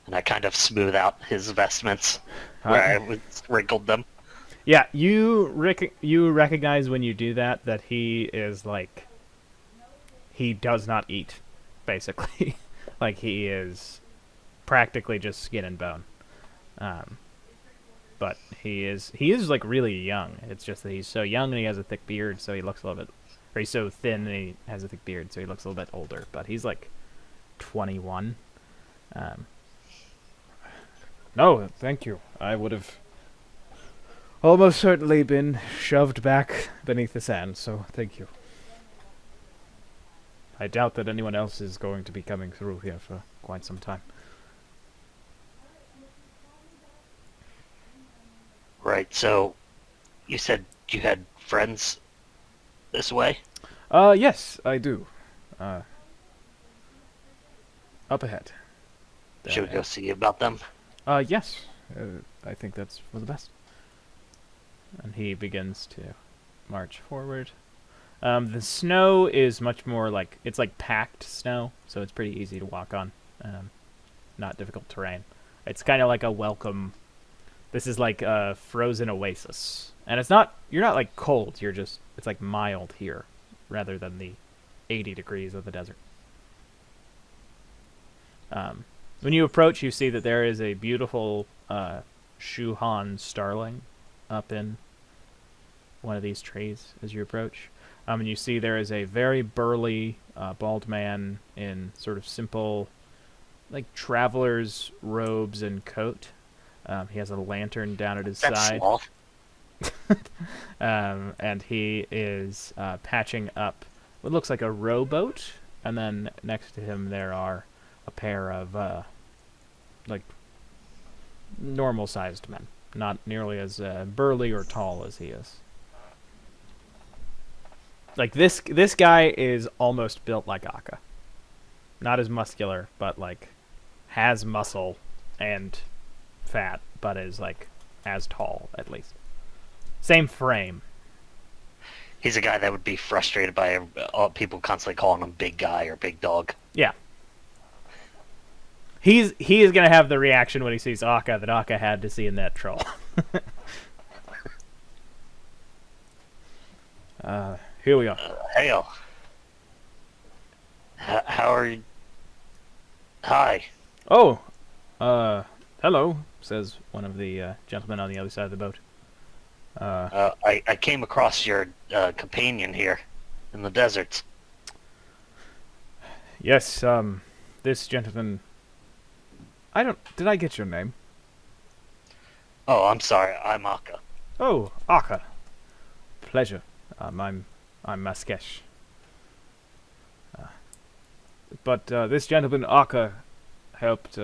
And I kind of smooth out his vestments where I wrinkled them. Yeah, you recognize when you do that he is like, he does not eat, basically. Like he is practically just skin and bone. But he is like really young. It's just that he's so young and he has a thick beard, so he looks a little bit, or he's so thin and he has a thick beard, so he looks a little bit older. But he's like 21. No, thank you. I would have almost certainly been shoved back beneath the sand, so thank you. I doubt that anyone else is going to be coming through here for quite some time. Right, so you said you had friends this way? Yes, I do. Up ahead. Should we go see about them? Yes. I think that's for the best. And he begins to march forward. The snow is much more like, it's like packed snow, so it's pretty easy to walk on. Not difficult terrain. It's kind of like a welcome. This is like a frozen oasis. And it's not, you're not like cold, it's like mild here, rather than the 80 degrees of the desert. When you approach, you see that there is a beautiful Shuhan starling up in one of these trees as you approach. And you see there is a very burly, bald man in sort of simple, like, traveler's robes and coat. He has a lantern down at his That's side. sloth. And he is patching up what looks like a rowboat, and then next to him there are a pair of like normal-sized men, not nearly as burly or tall as he is. Like this guy is almost built like Akka, not as muscular, but like has muscle and fat, but is like as tall at least. Same frame. He's a guy that would be frustrated by all people constantly calling him big guy or big dog. Yeah. He is gonna have the reaction when he sees Akka that Akka had to see in that troll. Here we go. Hail. How are you? Hi. Oh, hello, says one of the gentlemen on the other side of the boat. I came across your companion here in the deserts. Yes, this gentleman... Did I get your name? Oh, I'm sorry. I'm Akka. Oh, Akka. Pleasure. I'm Maskesh. But this gentleman, Akka, helped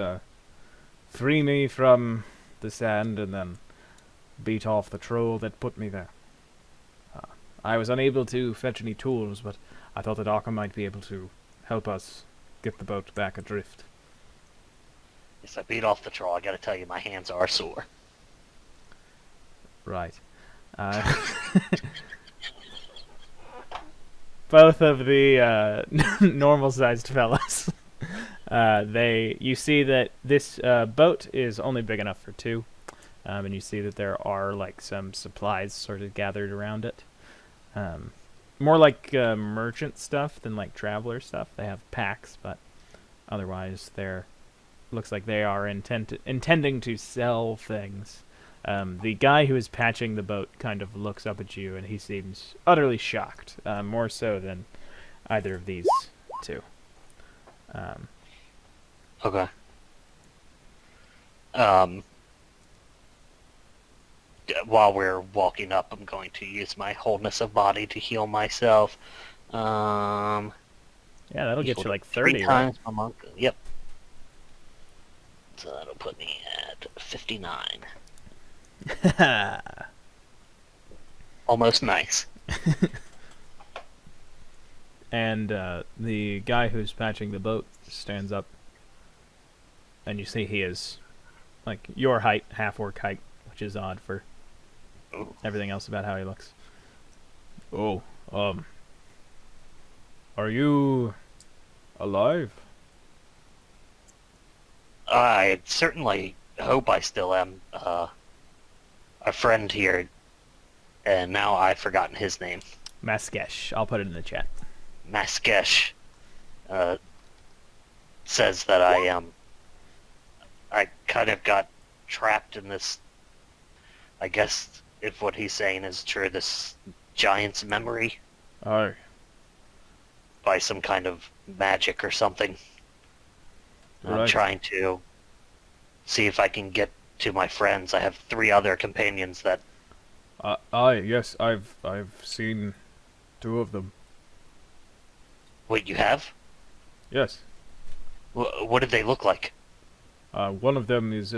free me from the sand and then beat off the troll that put me there. I was unable to fetch any tools, but I thought that Akka might be able to help us get the boat back adrift. Yes, I beat off the troll. I gotta tell you, my hands are sore. Right. Both of the normal-sized fellas. You see that this boat is only big enough for two, and you see that there are like some supplies sort of gathered around it. More like merchant stuff than like traveler stuff. They have packs, but otherwise looks like they are intending to sell things. The guy who is patching the boat kind of looks up at you, and he seems utterly shocked, more so than either of these two. Okay. While we're walking up, I'm going to use my wholeness of body to heal myself. Yeah, that'll get you like 3 30, right? times my monk. Yep. So that'll put me at 59. Almost nice. And the guy who's patching the boat stands up, and you see he is like your height, half-orc height, which is odd for everything else about how he looks. Oh, are you alive? I certainly hope I still am. A friend here, and now I've forgotten his name. Maskesh. I'll put it in the chat. Maskesh says that I kind of got trapped in this, I guess if what he's saying is true, this giant's memory Oh, by some kind of magic or something. I'm right. trying to see if I can get to my friends. I have 3 other companions that... Yes, I've seen 2 of them. Wait, you have? Yes. What did they look like? One of them is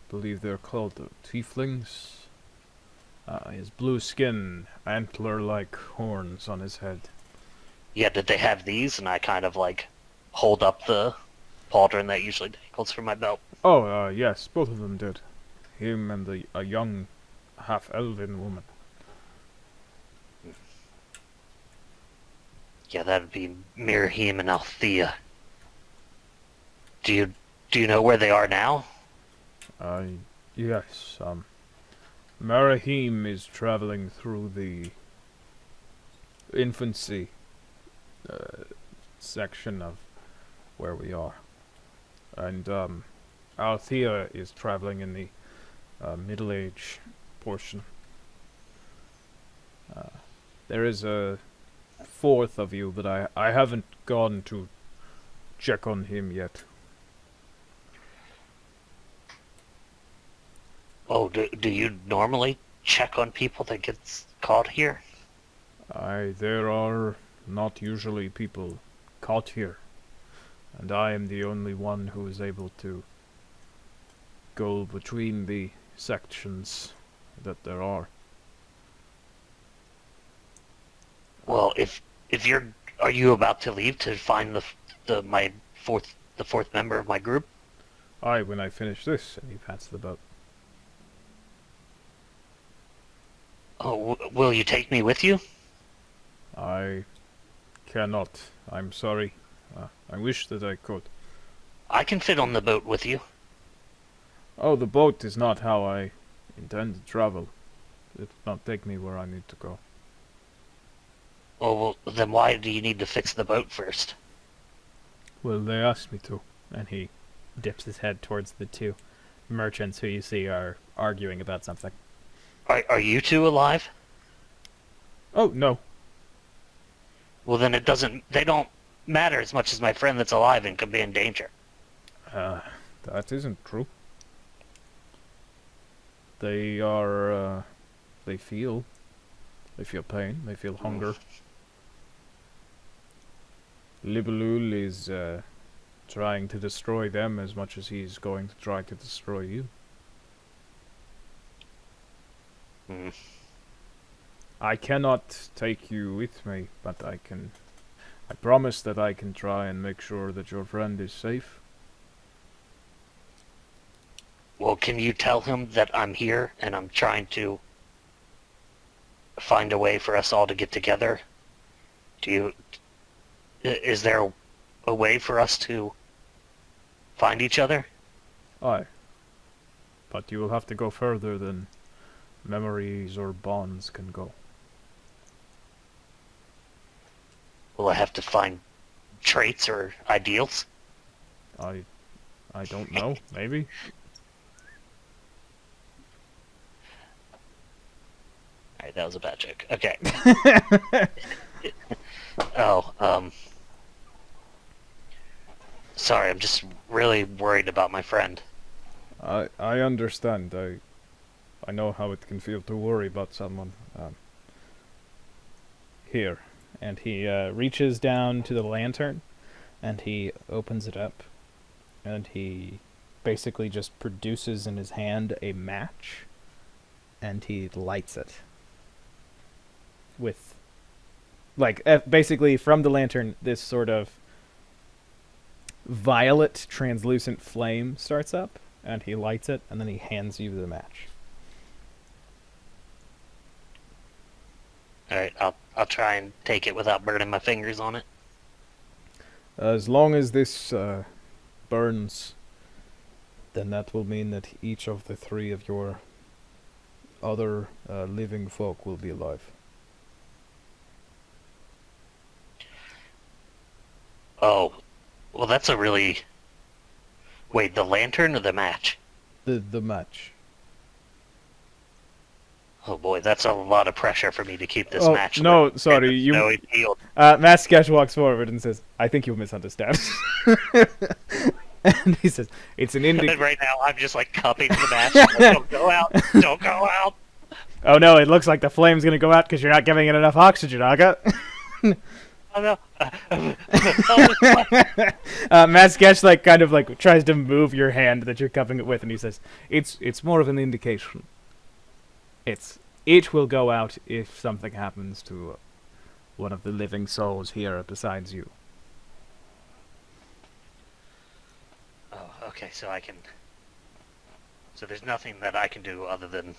believe they're called tieflings. He has blue skin, antler-like horns on his head. Yeah, did they have these? And I kind of like hold up the pauldron that usually dangles from my belt. Oh, yes, both of them did. Him and a young half-elven woman. Yeah, that'd be Mirahim and Althea. Do you know where they are now? Yes, Marahim is traveling through the infancy section of where we are. And Althea is traveling in the middle age portion. There is a fourth of you, but I haven't gone to check on him yet. Oh, do you normally check on people that gets caught here? There are not usually people caught here, and I am the only one who is able to go between the sections that there are. Well, if are you about to leave to find the fourth member of my group? Aye, when I finish this, and he pats the boat. Oh, will you take me with you? I cannot. I'm sorry. I wish that I could. I can fit on the boat with you. Oh, the boat is not how I intend to travel. It will not take me where I need to go. Oh, well, then why do you need to fix the boat first? Well, they asked me to. And he dips his head towards the two merchants who you see are arguing about something. Are you two alive? Oh, no. Well, then they don't matter as much as my friend that's alive and could be in danger. That isn't true. They are, they feel pain, they feel hunger. Libelul is, trying to destroy them as much as he's going to try to destroy you. Hmm. I cannot take you with me, but I promise that I can try and make sure that your friend is safe. Well, can you tell him that I'm here and I'm trying to find a way for us all to get together? Is there a way for us to find each other? Aye. But you will have to go further than memories or bonds can go. Will I have to find traits or ideals? I don't know. Maybe. Alright, that was a bad joke. Okay. Oh, sorry, I'm just really worried about my friend. I understand. I know how it can feel to worry about someone. Here. And he reaches down to the lantern, and he opens it up, and he basically just produces in his hand a match, and he lights it. With, like, basically from the lantern, this sort of violet translucent flame starts up, and he lights it, and then he hands you the match. Alright, I'll try and take it without burning my fingers on it. As long as this burns, then that will mean that each of the three of your other living folk will be alive. Oh, well, that's a really... Wait, the lantern or the match? The match. Oh boy, that's a lot of pressure for me to keep this match lit. No, sorry, you... No, it healed. Matt Sketch walks forward and says, I think you'll misunderstand. And he says, it's an And indication... right now, I'm just like cupping the match. Don't go out! Don't go out! Oh no, it looks like the flame's gonna go out because you're not giving it enough oxygen, Aga. Oh no! Matt Sketch kind of tries to move your hand that you're cupping it with, and he says, "It's more of an indication. It will go out if something happens to one of the living souls here besides you." Oh, okay. So I can. So there's nothing that I can do other than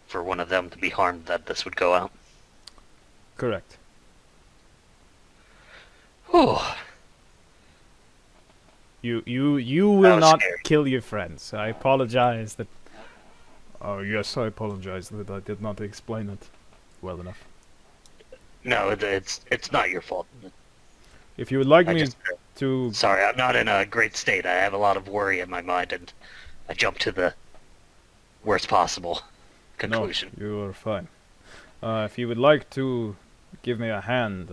for one of them to be harmed that this would go out. Correct. Whew. You will not scary. kill your friends. I apologize that. Oh yes, I apologize that I did not explain it well enough. No, it's not your fault. If you would like I me, just To Sorry, I'm not in a great state. I have a lot of worry in my mind, and I jump to the worst possible no, conclusion. you are fine. If you would like to give me a hand,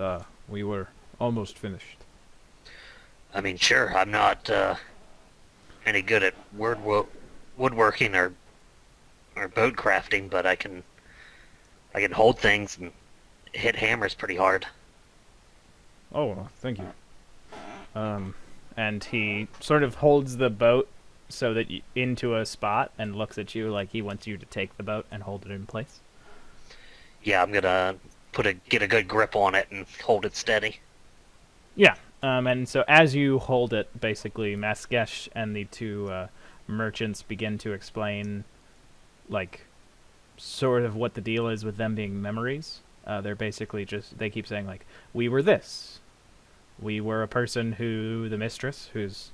we were almost finished. I mean, sure, I'm not any good at woodworking or boat crafting, but I can hold things and hit hammers pretty hard. Oh, thank you. And he sort of holds the boat so that into a spot and looks at you like he wants you to take the boat and hold it in place. Yeah, I'm gonna get a good grip on it and hold it steady. Yeah. And so as you hold it, basically, Maskesh and the two merchants begin to explain, like, sort of what the deal is with them being memories. They're basically they keep saying, like, we were this. We were a person who the mistress, whose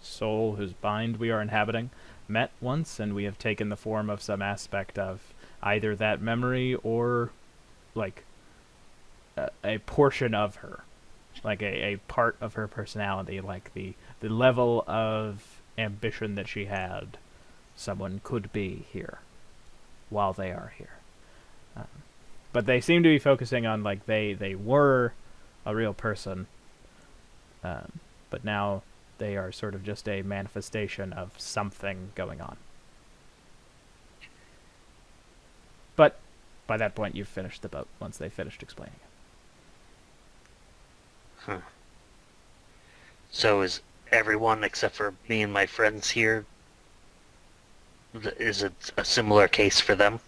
soul, whose mind we are inhabiting, met once, and we have taken the form of some aspect of either that memory or, like, a portion of her. Like a part of her personality, like the level of ambition that she had, someone could be here while they are here. But they seem to be focusing on, like, they were a real person, but now they are sort of just a manifestation of something going on. But by that point, you've finished the boat once they finished explaining it. Huh. So is everyone except for me and my friends here? Is it a similar case for them?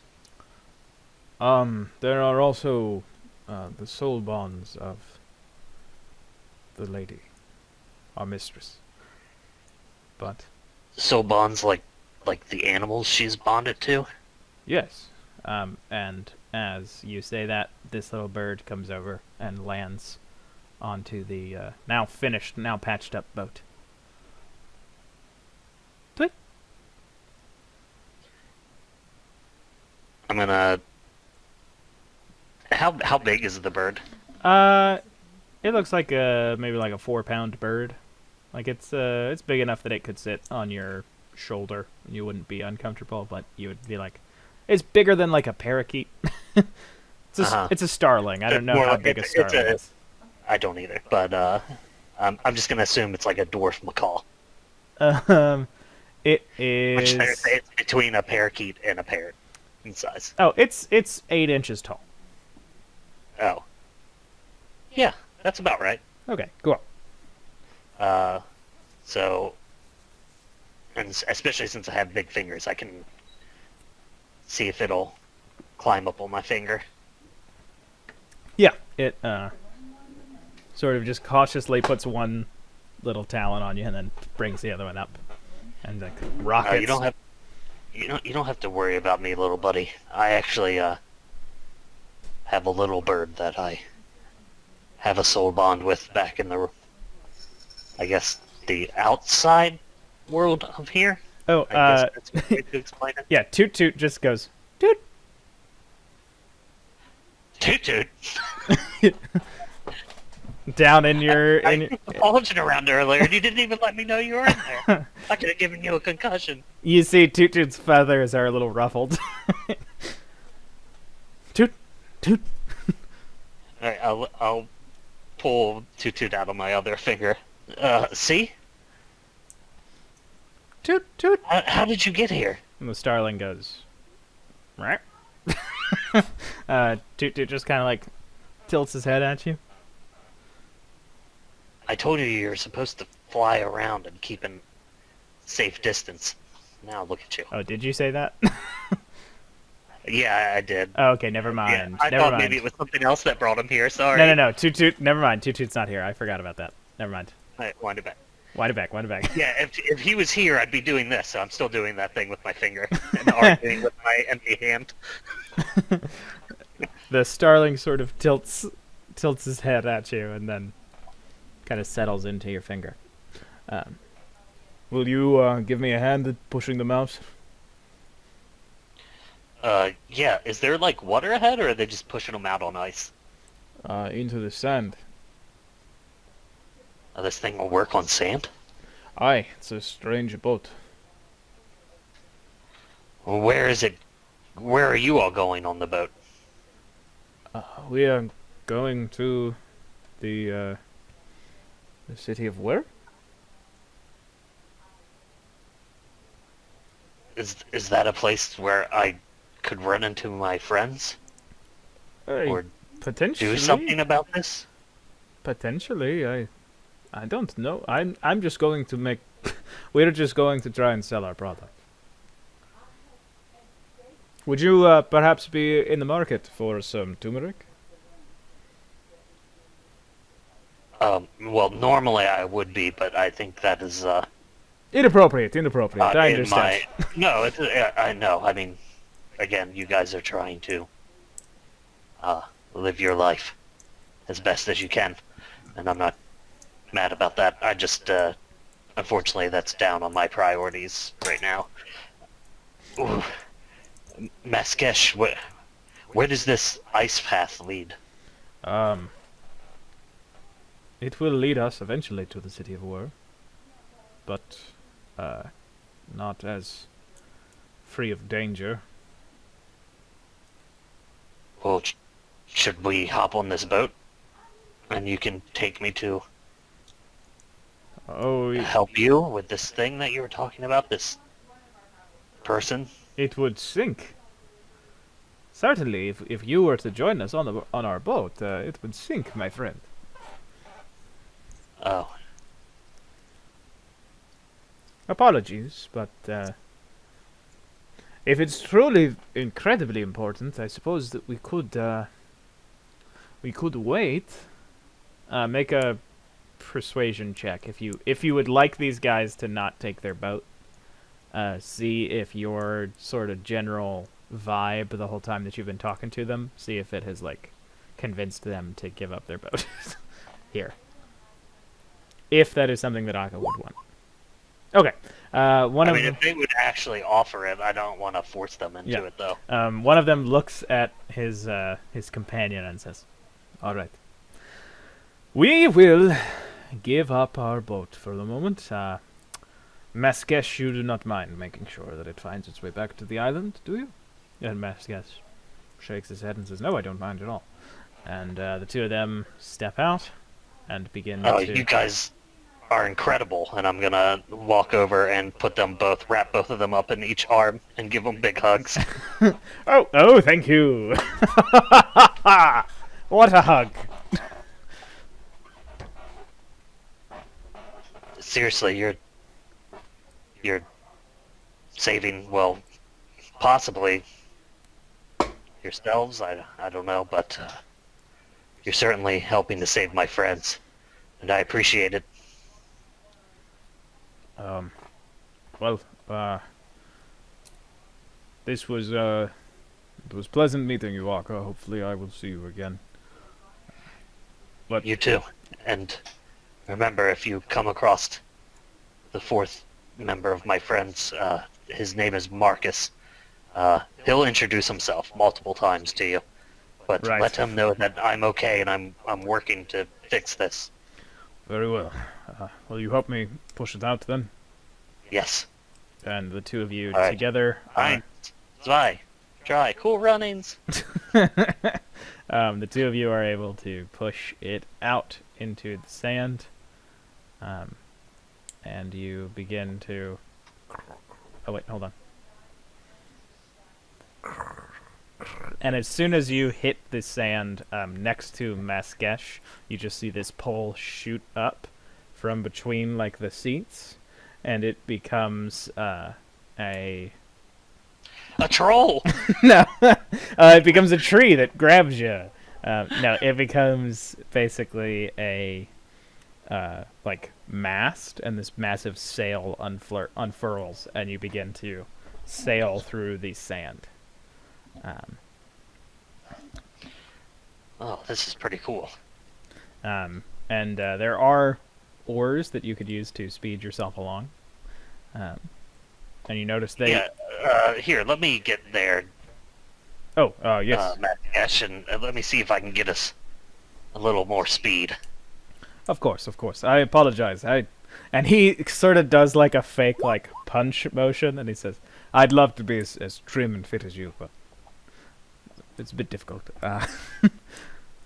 There are also the soul bonds of the lady, our mistress. But So bonds like the animals she's bonded to? yes, and as you say that, this little bird comes over and lands onto the now finished, now patched up boat. Tweet. I'm gonna. How big is the bird? It looks like maybe like a 4-pound bird. Like it's big enough that it could sit on your shoulder. You wouldn't be uncomfortable, but you would be like, it's bigger than like a parakeet. It's a starling. I don't know More how like big a starling is. I don't either, but I'm just gonna assume it's like a dwarf macaw, It which is. it's between a parakeet and a parrot in size. Oh, it's 8 inches tall. Oh, yeah, that's about right. Okay, go on. So, and especially since I have big fingers, I can see if it'll climb up on my finger. Yeah, it sort of just cautiously puts one little talon on you and then brings the other one up, and like rockets. You don't have to worry about me, little buddy. I actually have a little bird that I have a soul bond with back in the, I guess, the outside world of here. Oh, I guess that's one way to explain it. yeah, Toot Toot just goes Toot. Toot toot. Down in your I was bulging around earlier, and you didn't even let me know you were in there. I could have given you a concussion. You see Toot Toot's feathers are a little ruffled. Toot Toot. All right, I'll pull Toot Toot out of my other finger. See? Toot Toot. How did you get here? And the starling goes, right? Toot Toot just kind of like tilts his head at you. I told you you're supposed to fly around and keep in safe distance. Now look at you. Oh, did you say that? Yeah, I did. Oh, okay, never mind. Yeah, I never thought mind. maybe it was something else that brought him here. Sorry. No. Toot Toot, never mind. Toot Toot's not here. I forgot about that. Never mind. All right, wind it back. Wind it back. Yeah, if he was here, I'd be doing this. So I'm still doing that thing with my finger and arguing with my empty hand. The starling sort of tilts his head at you and then kind of settles into your finger. Will you give me a hand at pushing them out? Yeah. Is there like water ahead, or are they just pushing them out on ice? Into the sand. This thing will work on sand? Aye, it's a strange boat. Well, where is it? Where are you all going on the boat? We are going to the city of where? Is that a place where I could run into my friends or Potentially. do something about this? Potentially, I don't know. I'm just going to make. We're just going to try and sell our product. Would you perhaps be in the market for some turmeric? Well, normally I would be, but I think that is Inappropriate. Inappropriate. I in understand. No, I know. I mean, again, you guys are trying to live your life as best as you can, and I'm not mad about that. I just, unfortunately, that's down on my priorities right now. Ooh. Maskesh, where does this ice path lead? Um, it will lead us eventually to the city of war, but not as free of danger. Well, should we hop on this boat, and you can take me to Oh, help you with this thing that you were talking about, this person? it would sink. Certainly, if you were to join us on our boat, it would sink, my friend. Oh, Apologies, but if it's truly incredibly important, I suppose that we could wait. Make a persuasion check if you would like these guys to not take their boat. See if your sort of general vibe the whole time that you've been talking to them, see if it has like convinced them to give up their boat. Here. If that is something that Akka would want. Okay. if they would actually offer it, I don't want to force them into it, though. One of them looks at his companion and says, "All right. We will give up our boat for the moment. Maskesh, you do not mind making sure that it finds its way back to the island, do you?" And Maskesh shakes his head and says, "No, I don't mind at all." And the two of them step out and begin Oh, to... you guys are incredible, and I'm gonna walk over and wrap both of them up in each arm, and give them big hugs. Oh, thank you. What a hug. Seriously, you're saving, well, possibly yourselves. I don't know, but you're certainly helping to save my friends, and I appreciate it. Well, this was, it was pleasant meeting you, Akka. Hopefully I will see you again. But You too. And remember, if you come across the fourth member of my friends, his name is Marcus. He'll introduce himself multiple times to you. But Right. let him know that I'm okay and I'm working to fix this. Very well. Will you help me push it out then? Yes. And the two of you All right. together... Eins, zwei, drei, cool runnings. the two of you are able to push it out into the sand. And you begin to... Oh wait, hold on. And as soon as you hit the sand next to Maskesh, you just see this pole shoot up from between like the seats, and it becomes a troll! no, it becomes a tree that grabs you. No, it becomes basically a like mast, and this massive sail unfurls, and you begin to sail through the sand. Oh, this is pretty cool. And there are oars that you could use to speed yourself along. And you notice they... Yeah, here, let me get there, Oh, yes. Matt Ash, and let me see if I can get us a little more speed. Of course, of course. I apologize. And he sort of does like a fake like punch motion, and he says, "I'd love to be as trim and fit as you, but it's a bit difficult."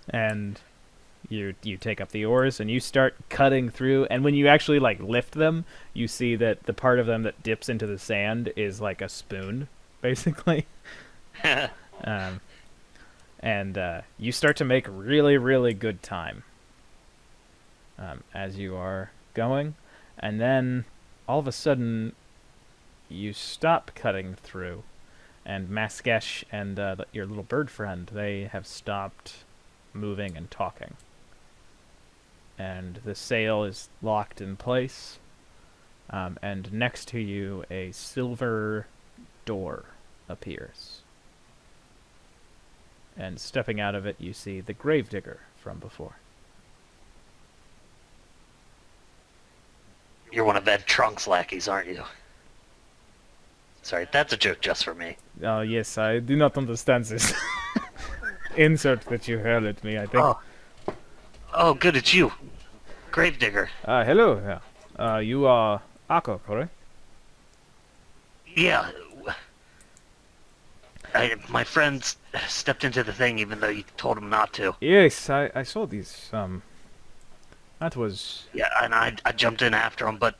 And you take up the oars and you start cutting through. And when you actually like lift them, you see that the part of them that dips into the sand is like a spoon, basically. um, and you start to make really, really good time as you are going, and then all of a sudden you stop cutting through, and Maskesh and your little bird friend, they have stopped moving and talking, and the sail is locked in place, and next to you a silver door appears, and stepping out of it you see the gravedigger from before. You're one of Ed Trunk's lackeys, aren't you? Sorry, that's a joke just for me. Oh, yes, I do not understand this insert that you hurled at me, I think. Oh, good, it's you. Gravedigger. Hello, yeah. You are akca, correct? Yeah. My friend stepped into the thing even though you told him not to. Yes, I saw these, that was... Yeah, and I jumped in after him, but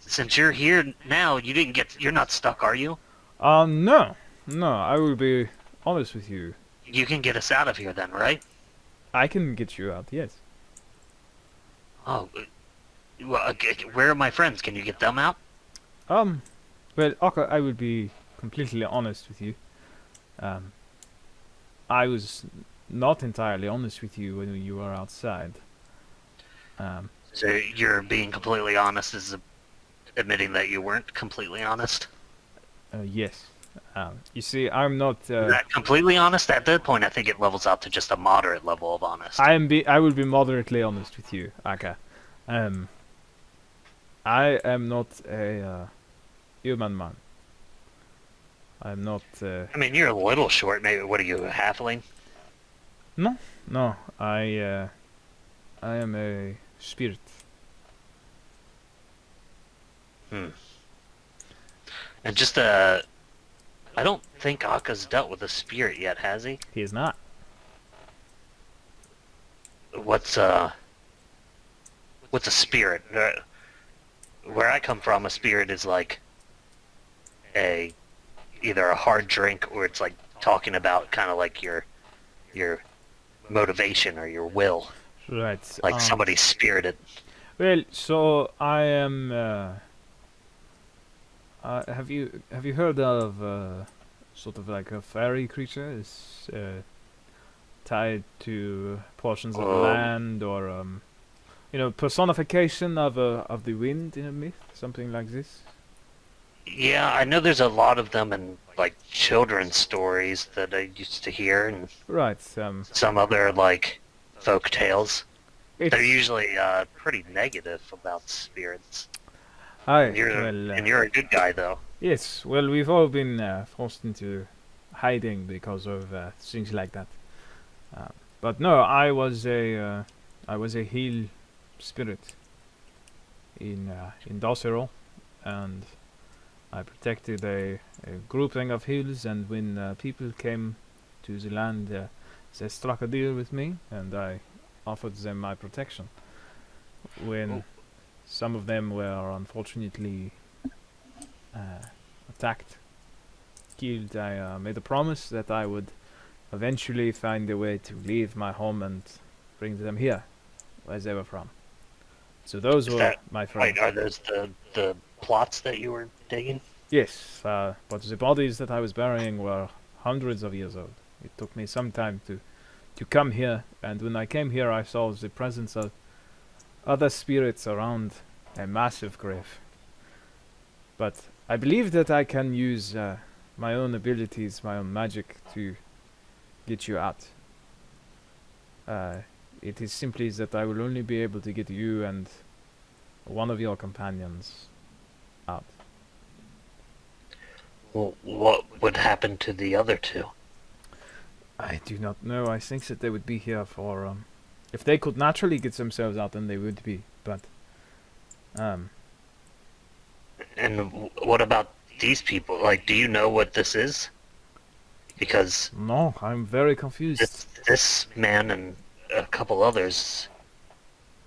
since you're here now, you're not stuck, are you? No, I will be honest with you. You can get us out of here then, right? I can get you out, yes. Oh, well, where are my friends? Can you get them out? Well, akca, I will be completely honest with you. I was not entirely honest with you when you were outside. So you're being completely honest is admitting that you weren't completely honest? Yes. You see, I'm not... That completely honest? At that point, I think it levels out to just a moderate level of honest. I will be moderately honest with you, akca. I am not a human man. I'm not... I mean, you're a little short. Maybe, what are you, a halfling? No, I am a spirit. And just, I don't think Akka's dealt with a spirit yet, has he? He is not. What's a spirit? Where I come from, a spirit is like either a hard drink or it's like talking about kind of like your motivation or your will. Right. Like somebody's spirited. Well, so I am... have you heard of sort of like a fairy creature is tied to portions of land, or personification of the wind in a myth, something like this? Yeah, I know there's a lot of them in like children's stories that I used to hear, and right. some other like folk tales. They're It's... usually pretty negative about spirits. Aye, And you're a good guy, though. yes, well, we've all been forced into hiding because of things like that. But no, I was a heel spirit in Docero, and I protected a grouping of hills. And when people came to the land, they struck a deal with me, and I offered them my protection. When some of them were unfortunately attacked, killed, I made a promise that I would eventually find a way to leave my home and bring them here, where they were from. So those were my friends. Wait, are those the plots that you were digging? Yes, but the bodies that I was burying were hundreds of years old. It took me some time to come here, and when I came here I saw the presence of other spirits around a massive grave. But I believe that I can use my own abilities, my own magic, to get you out. It is simply that I will only be able to get you and one of your companions out. Well, what would happen to the other two? I do not know. I think that they would be here for If they could naturally get themselves out, then they would be. But And what about these people? Like, do you know what this is? Because no, I'm very confused. this man and a couple others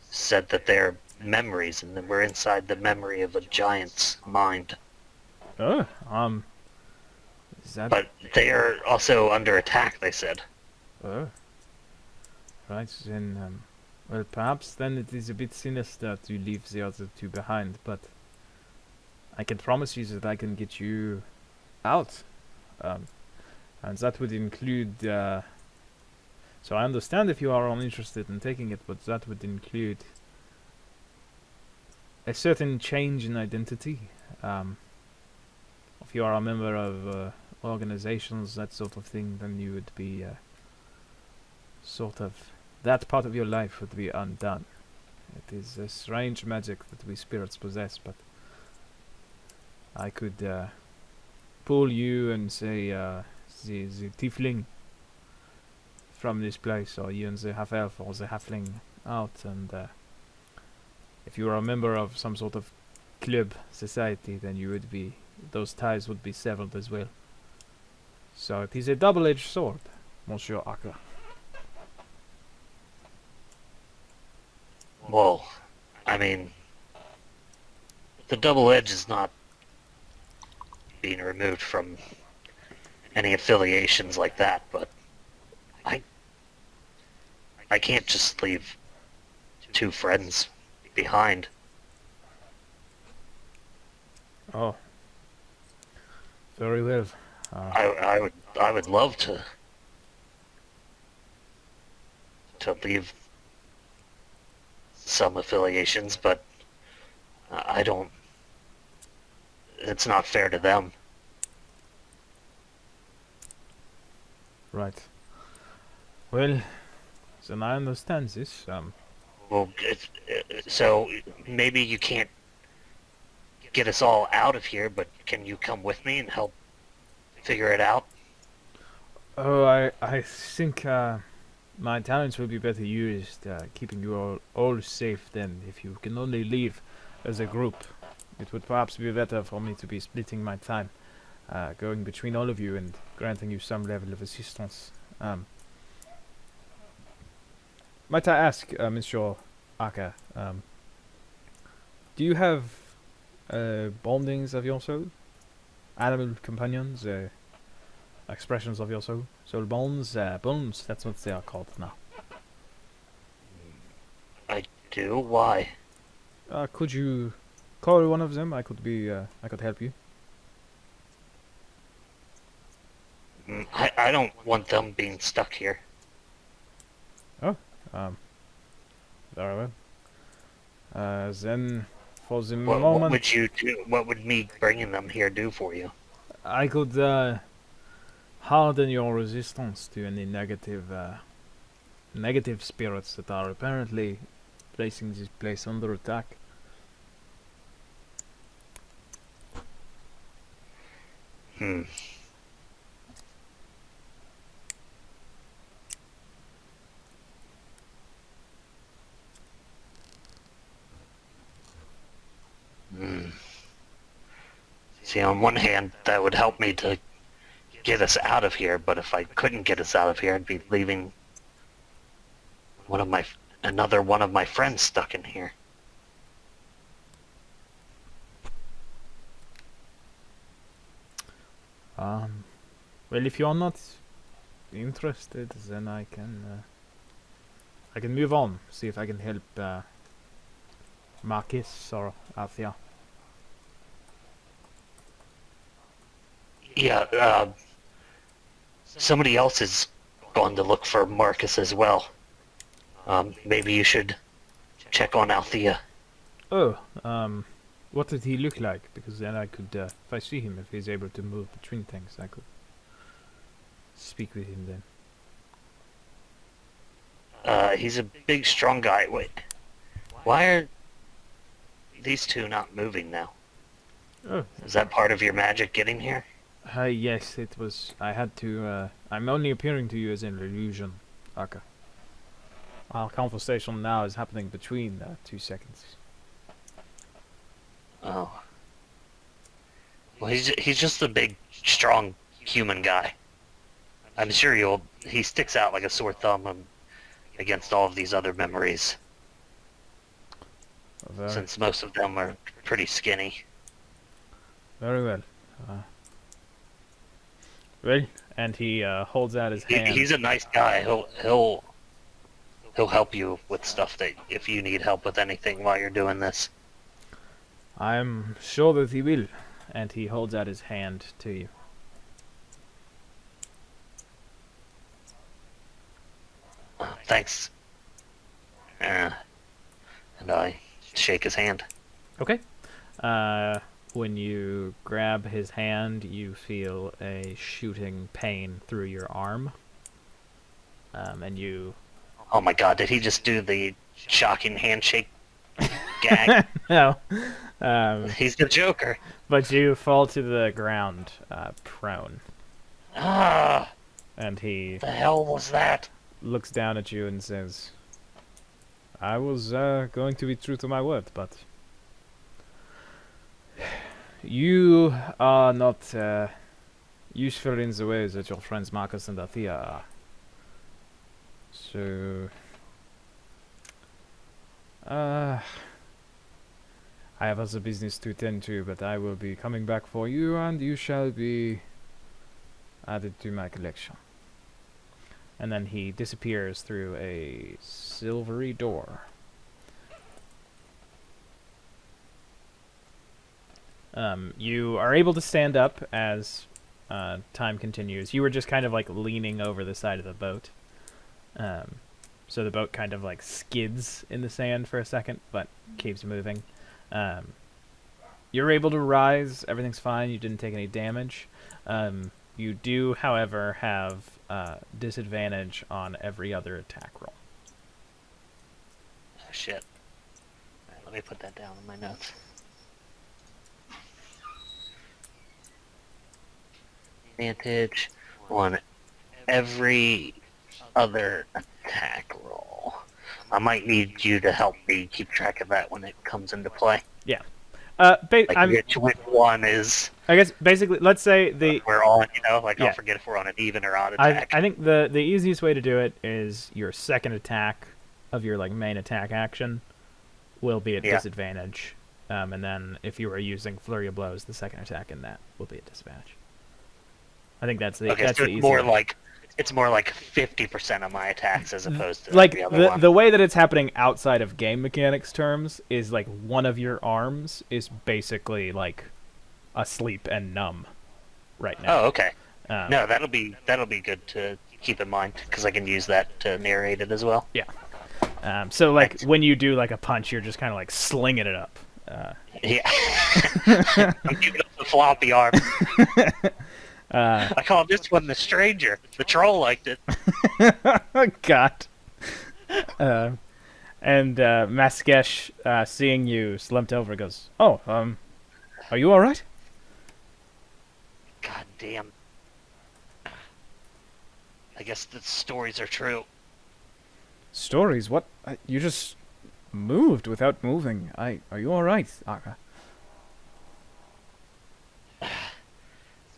said that they're memories and that we're inside the memory of a giant's mind. Oh, is that? But they are also under attack, they said. Oh, right then. Well, perhaps then it is a bit sinister to leave the other two behind, but I can promise you that I can get you out. And that would include. So I understand if you are uninterested in taking it, but that would include a certain change in identity. If you are a member of organizations, that sort of thing, then you would be sort of that part of your life would be undone. It is a strange magic that we spirits possess, but I could pull you and say the tiefling from this place, or you and the half elf or the halfling out, and if you are a member of some sort of club society, then you would be those ties would be severed as well. So it is a double-edged sword, Monsieur Akca. Well, I mean, the double edge is not being removed from any affiliations like that, but I can't just leave two friends behind. Oh, very well. I would love to leave some affiliations, but I don't. It's not fair to them. Right. Well, then I understand this. Well, so maybe you can't get us all out of here, but can you come with me and help figure it out? Oh, I think my talents will be better used keeping you all safe than if you can only leave as a group. It would perhaps be better for me to be splitting my time, going between all of you and granting you some level of assistance. Might I ask, Mr. Aka, do you have bondings of your soul? Animal companions? Expressions of your soul? Soul bonds? Bones, that's what they are called now. I do? Why? Could you call one of them? I could help you. I don't want them being stuck here. Very well. Then, for the What moment, would you do? What would me bringing them here do for you? I could harden your resistance to any negative spirits that are apparently placing this place under attack. Hmm. See, on one hand, that would help me to get us out of here, but if I couldn't get us out of here, I'd be leaving another one of my friends stuck in here. Well, if you're not interested, then I can move on. See if I can help Marcus or Althea. Yeah, somebody else is going to look for Marcus as well. Maybe you should check on Althea. Oh, what did he look like? Because then I could, if I see him, if he's able to move between things, I could speak with him then. He's a big, strong guy. Wait, why are these two not moving now? Oh, Is that part of your magic getting here? yes, it was. I had to. I'm only appearing to you as an illusion, Aka. Our conversation now is happening between 2 seconds. Oh. Well, he's just a big, strong human guy. I'm sure he sticks out like a sore thumb against all of these other memories, Very, since most of them are pretty skinny. very well. Well, and he holds out his hand. He's a nice guy. He'll help you with stuff that if you need help with anything while you're doing this. I'm sure that he will. And he holds out his hand to you. Thanks. And I shake his hand. Okay. When you grab his hand, you feel a shooting pain through your arm. And you... Oh my god, did he just do the shocking handshake gag? No. He's the Joker. But you fall to the ground, prone. Ah, And he the hell was that? looks down at you and says, I was going to be true to my word, but you are not useful in the way that your friends Marcus and Althea are. So, I have other business to tend to, but I will be coming back for you, and you shall be added to my collection. And then he disappears through a silvery door. You are able to stand up as time continues. You were just kind of like leaning over the side of the boat. So the boat kind of like skids in the sand for a second, but keeps moving. You're able to rise. Everything's fine. You didn't take any damage. You do, however, have disadvantage on every other attack roll. Oh shit. Alright, let me put that down in my notes. Advantage on every other attack roll. I might need you to help me keep track of that when it comes into play. Yeah. Like which one is... I guess basically, let's say we're on, you know, like Yeah. I'll forget if we're on an even or odd attack. I think the easiest way to do it is your second attack of your like main attack action will be at disadvantage, and then if you were using flurry of blows, the second attack in that will be at disadvantage. I think that's the Okay, that's so the it's easiest. more like 50% of my attacks as opposed to Like the other one. the way that it's happening outside of game mechanics terms is like one of your arms is basically like asleep and numb right now. Oh, okay. Um, No, that'll be good to keep in mind because I can use that to narrate it as well. Yeah. So like when you do like a punch, you're just kind of like slinging it up. Yeah. I'm giving up the floppy arm. I call this one the stranger. The troll liked it. God. And Maskesh, seeing you slumped over, goes, "Oh, are you all right?" God damn. I guess the stories are true. Stories? What? You just moved without moving. Are you all right, Akca?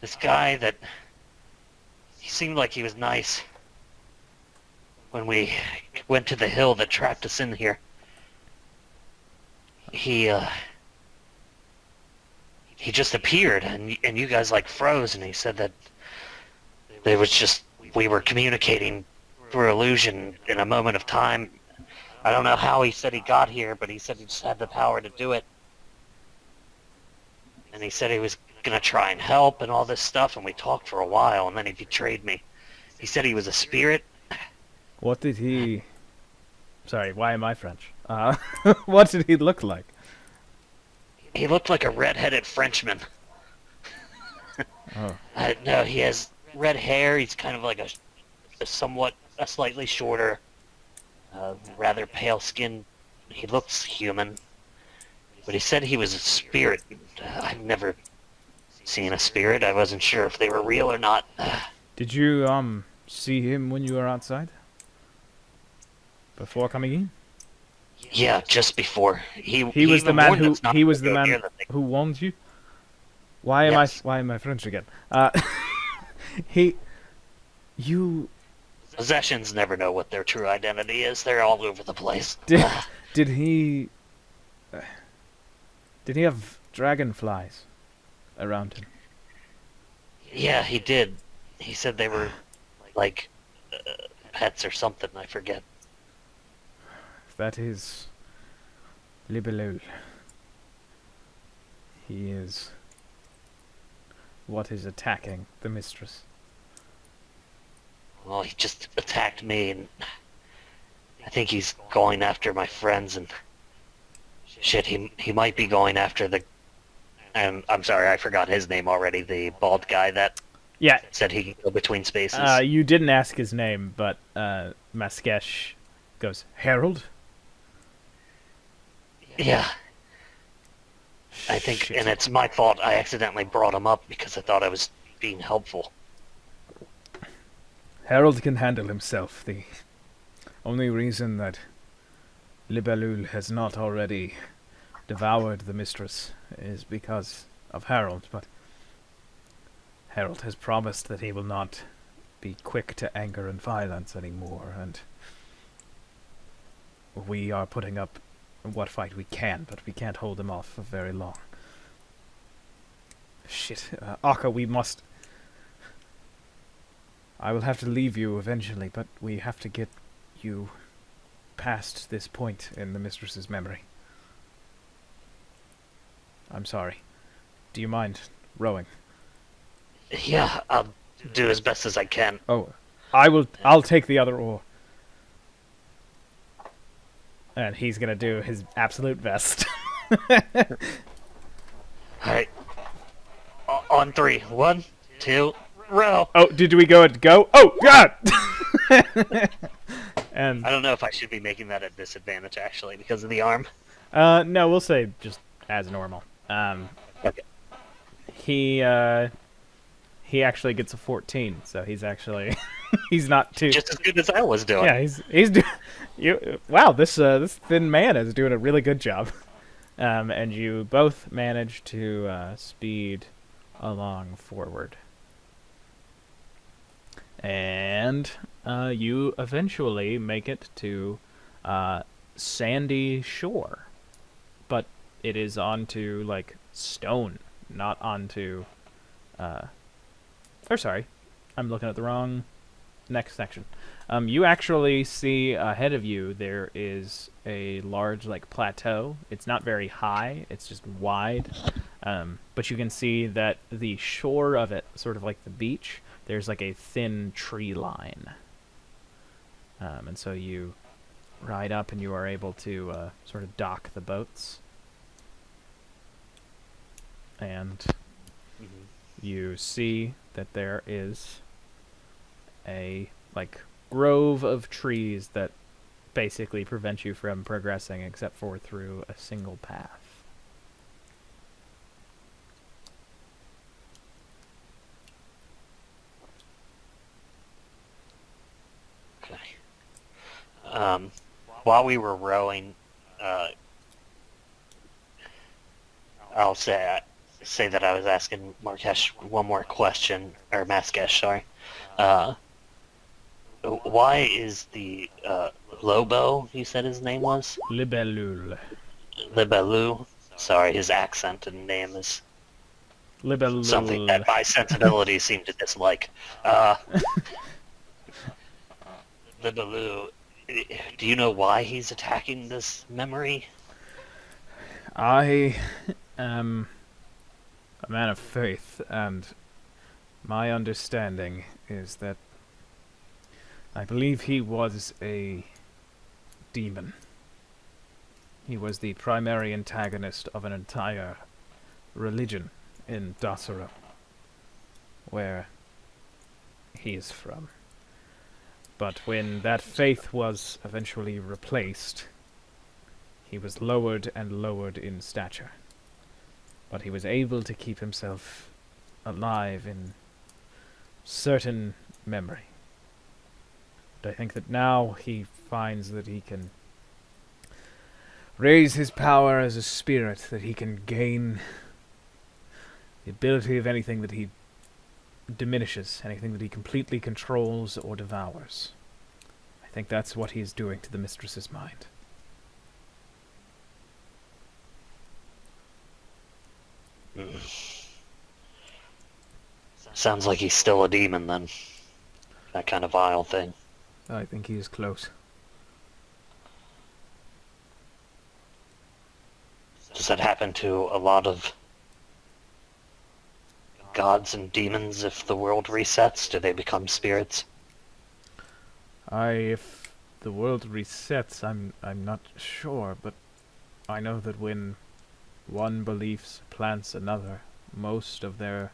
This guy that... He seemed like he was nice. When we went to the hill that trapped us in here. He just appeared, and you guys like froze, and he said that we were communicating through illusion in a moment of time. I don't know how he said he got here, but he said he just had the power to do it. And he said he was gonna try and help and all this stuff, and we talked for a while, and then he betrayed me. He said he was a spirit. What did he... Sorry, why am I French? What did he look like? He looked like a red-headed Frenchman. Oh. No, he has red hair. He's kind of like a slightly shorter, rather pale skin. He looks human, but he said he was a spirit. I've never seen a spirit. I wasn't sure if they were real or not. Did you see him when you were outside? Before coming in? Yeah, just before. He was the even man warned who us not he was to the go near man the thing. who warned you. Yes. Why am I French again? He you Possessions never know what their true identity is. They're all over the place. did did he did he have dragonflies around him? Yeah, he did. He said they were like pets or something. I forget. That is Libelul. He is what is attacking the mistress. Well, he just attacked me, and I think he's going after my friends. And shit, he might be going after the. And I'm sorry, I forgot his name already. The bald guy that Yeah, said he can go between spaces. you didn't ask his name, but Maskesh goes, Harold? Yeah, I think, Shit. and it's my fault. I accidentally brought him up because I thought I was being helpful. Harold can handle himself. The only reason that Libelul has not already devoured the mistress is because of Harold, but Harold has promised that he will not be quick to anger and violence anymore, and we are putting up what fight we can, but we can't hold him off for very long. Shit. Akca, we must... I will have to leave you eventually, but we have to get you past this point in the mistress's memory. I'm sorry. Do you mind rowing? Yeah, I'll do as best as I can. Oh, I'll take the other oar. And he's gonna do his absolute best. Alright. On three. 1, 2, row! Oh, did we go? Oh, God! And I don't know if I should be making that a disadvantage, actually, because of the arm. no, we'll say just as normal. Okay. He actually gets a 14, so he's actually he's not too. Just as good as I was doing. Yeah, he's doing. Wow, this thin man is doing a really good job. And you both manage to speed along forward, and you eventually make it to sandy shore, but it is onto like stone, not onto. Or sorry, I'm looking at the wrong next section. You actually see ahead of you there is a large like plateau. It's not very high, it's just wide. But you can see that the shore of it, sort of like the beach, there's like a thin tree line. And so you ride up and you are able to sort of dock the boats. And you see that there is a like grove of trees that basically prevent you from progressing except for through a single path. Okay. While we were rowing, I'll say that I was asking Markesh one more question, or Maskesh, sorry. Why is the Lobo, you said his name was? Libellule. Libelu. Sorry, his accent and name is Libellule. something that my sensibilities seem to dislike. Libelu, do you know why he's attacking this memory? I am a man of faith, and my understanding is that I believe he was a demon. He was the primary antagonist of an entire religion in Dasara, where he is from. But when that faith was eventually replaced, he was lowered and lowered in stature. But he was able to keep himself alive in certain memory. But I think that now he finds that he can raise his power as a spirit, that he can gain the ability of anything that he diminishes, anything that he completely controls or devours. I think that's what he is doing to the mistress's mind. Sounds like he's still a demon then. That kind of vile thing. I think he is close. Does that happen to a lot of gods and demons if the world resets? Do they become spirits? If the world resets, I'm not sure, but I know that when one belief supplants another, most of the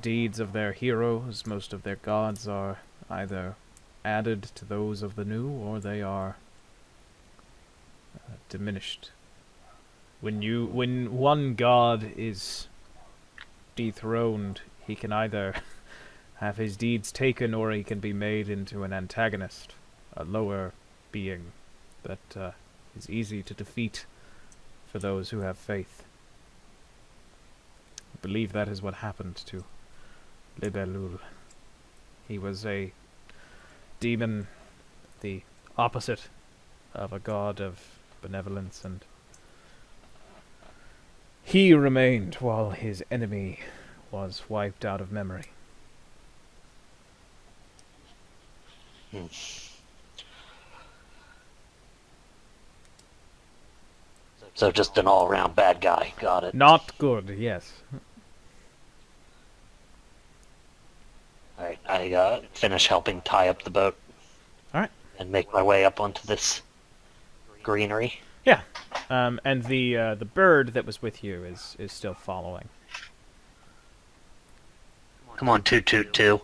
deeds of their heroes, most of their gods are either added to those of the new, or they are diminished. When one god is dethroned, he can either have his deeds taken, or he can be made into an antagonist, a lower being that is easy to defeat for those who have faith. I believe that is what happened to Libelul. He was a demon, the opposite of a god of benevolence, and he remained while his enemy was wiped out of memory. Hmm. So just an all-around bad guy. Got it. Not good, yes. Alright, I finish helping tie up the boat. Alright. And make my way up onto this greenery. Yeah. And the bird that was with you is still following. Come on, toot toot too.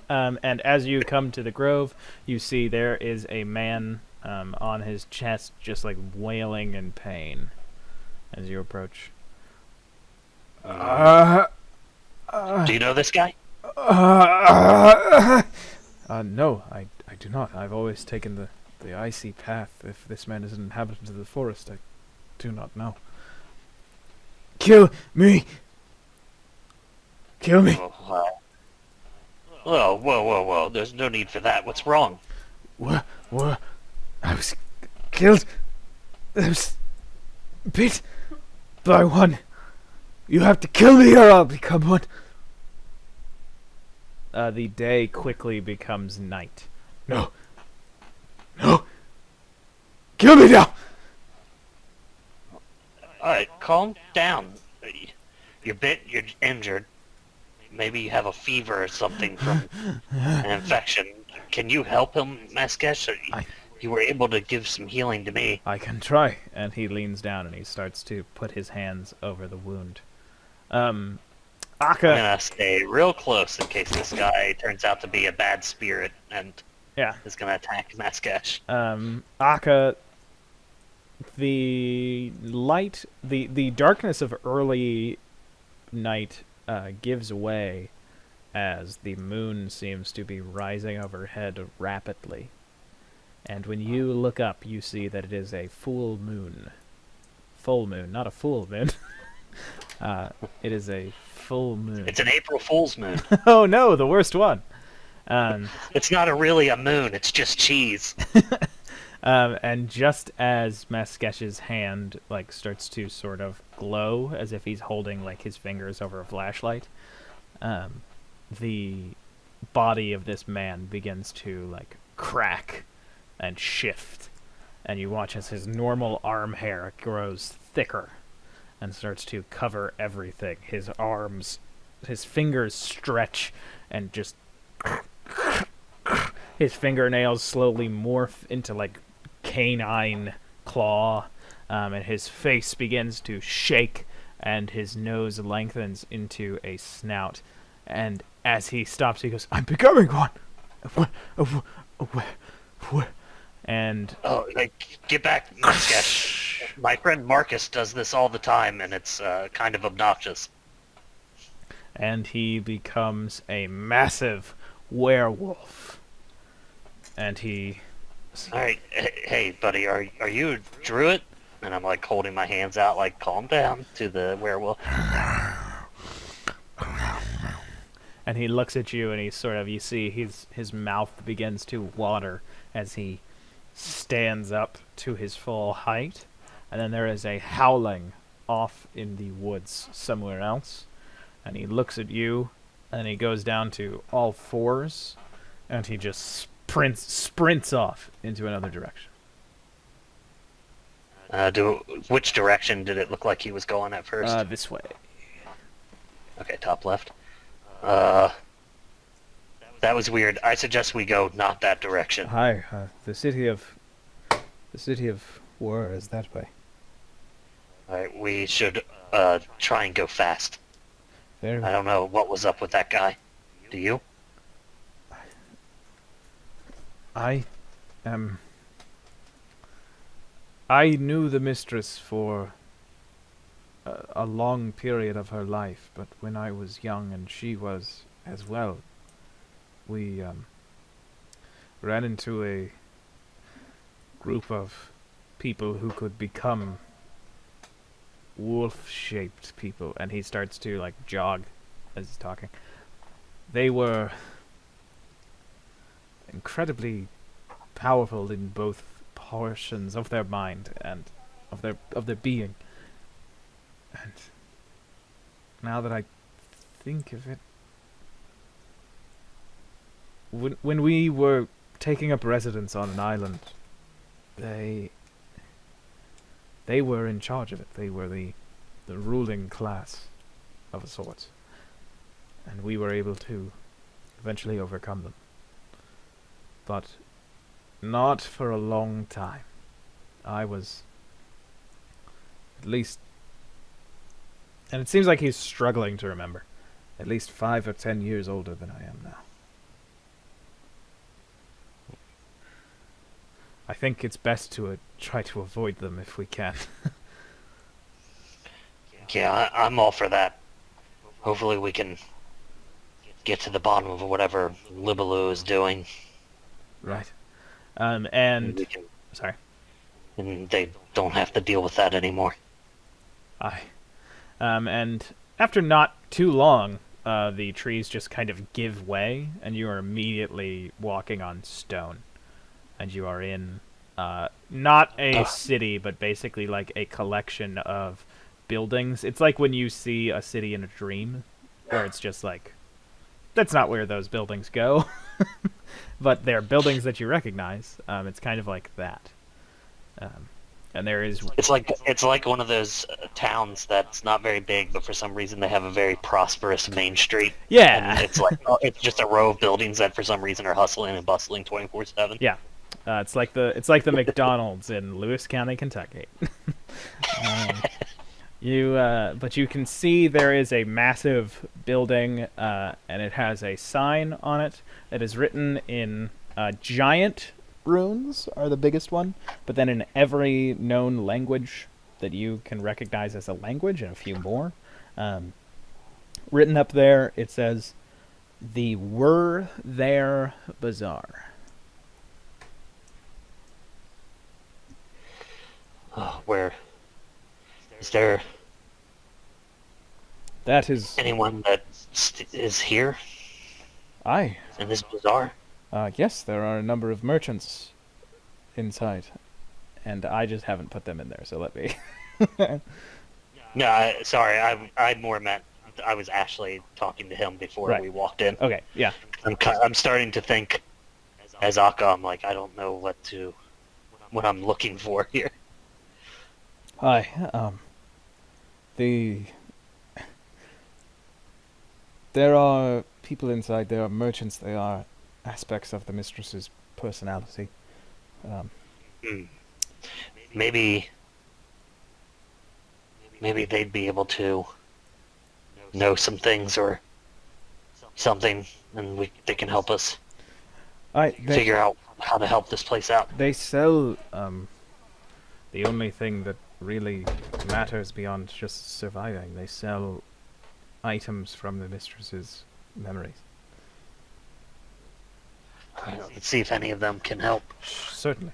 And as you come to the grove, you see there is a man on his chest, just like wailing in pain as you approach. Do you know this guy? No, I do not. I've always taken the icy path. If this man is an inhabitant of the forest, I do not know. Kill me! Kill me! Whoa, whoa. There's no need for that. What's wrong? What? I was killed. I was bit by one. You have to kill me or I'll become one. The day quickly becomes night. No. Kill me now! Alright, calm down. You're bit, you're injured. Maybe you have a fever or something from an infection. Can you help him, Maskesh? You were able to give some healing to me. I can try. And he leans down and he starts to put his hands over the wound. Akca... I'm gonna stay real close in case this guy turns out to be a bad spirit and is gonna attack Maskesh. Akca... The light... The darkness of early night gives way as the moon seems to be rising overhead rapidly. And when you look up, you see that it is a full moon. Full moon, not a full moon. It is a full moon. It's an April Fool's moon. Oh no, the worst one. It's not really a moon, it's just cheese. And just as Maskesh's hand starts to sort of glow, as if he's holding his fingers over a flashlight, the body of this man begins to crack and shift, and you watch as his normal arm hair grows thicker and starts to cover everything. His arms, his fingers stretch and just his fingernails slowly morph into canine claw, and his face begins to shake and his nose lengthens into a snout. And as he stops, he goes, "I'm becoming one." And Get back, Maskesh. My friend Marcus does this all the time, and it's kind of obnoxious. and he becomes a massive werewolf. And he... All right, hey, buddy, are you a druid? And I'm like holding my hands out, like calm down to the werewolf. And he looks at you, and he sort of, you see his mouth begins to water as he stands up to his full height. And then there is a howling off in the woods somewhere else. And he looks at you, and he goes down to all fours, and he just sprints off into another direction. Which direction did it look like he was going at first? This way. Okay, top left. That was weird. I suggest we go not that direction. Hi, the city of War is that way. Alright, we should try and go fast. Very I don't know what was up with that guy. Do you? I I knew the mistress for a long period of her life, but when I was young and she was as well, we ran into a group of people who could become wolf-shaped people, and he starts to like jog as he's talking. They were incredibly powerful in both portions of their mind and of their being. And now that I think of it, when we were taking up residence on an island, they were in charge of it. They were the ruling class of a sort, and we were able to eventually overcome them. But not for a long time. I was at least, and it seems like he's struggling to remember, at least 5 or 10 years older than I am now. I think it's best to try to avoid them if we can. Yeah, I'm all for that. Hopefully we can get to the bottom of whatever Libaloo is doing. Right. And And we can, sorry. and they don't have to deal with that anymore. Aye. And after not too long, the trees just kind of give way, and you are immediately walking on stone. And you are in, not a city, but basically like a collection of buildings. It's like when you see a city in a dream, where it's just like, that's not where those buildings go. But they're buildings that you recognize. It's kind of like that. And there is... It's like one of those towns that's not very big, but for some reason they have a very prosperous main street. Yeah! And it's like it's just a row of buildings that for some reason are hustling and bustling 24/7. Yeah. It's like the McDonald's in Lewis County, Kentucky. But you can see there is a massive building, and it has a sign on it that is written in giant runes, are the biggest one, but then in every known language that you can recognize as a language, and a few more. Written up there, it says, "The Were There Bazaar." Where is there That is... anyone that is here Aye. in this bazaar? Yes, there are a number of merchants inside, and I just haven't put them in there, so let me... No, sorry, I more meant I was actually talking to him before Right. we walked in. Okay, yeah. I'm starting to think, as Akca, I'm like, I don't know what I'm looking for here. Hi, there are people inside, there are merchants, there are aspects of the mistress's personality. Maybe they'd be able to know some things or something, and they can help us figure out how to help this place out. They sell, the only thing that really matters beyond just surviving, they sell items from the mistress's memories. Let's see if any of them can help. Certainly.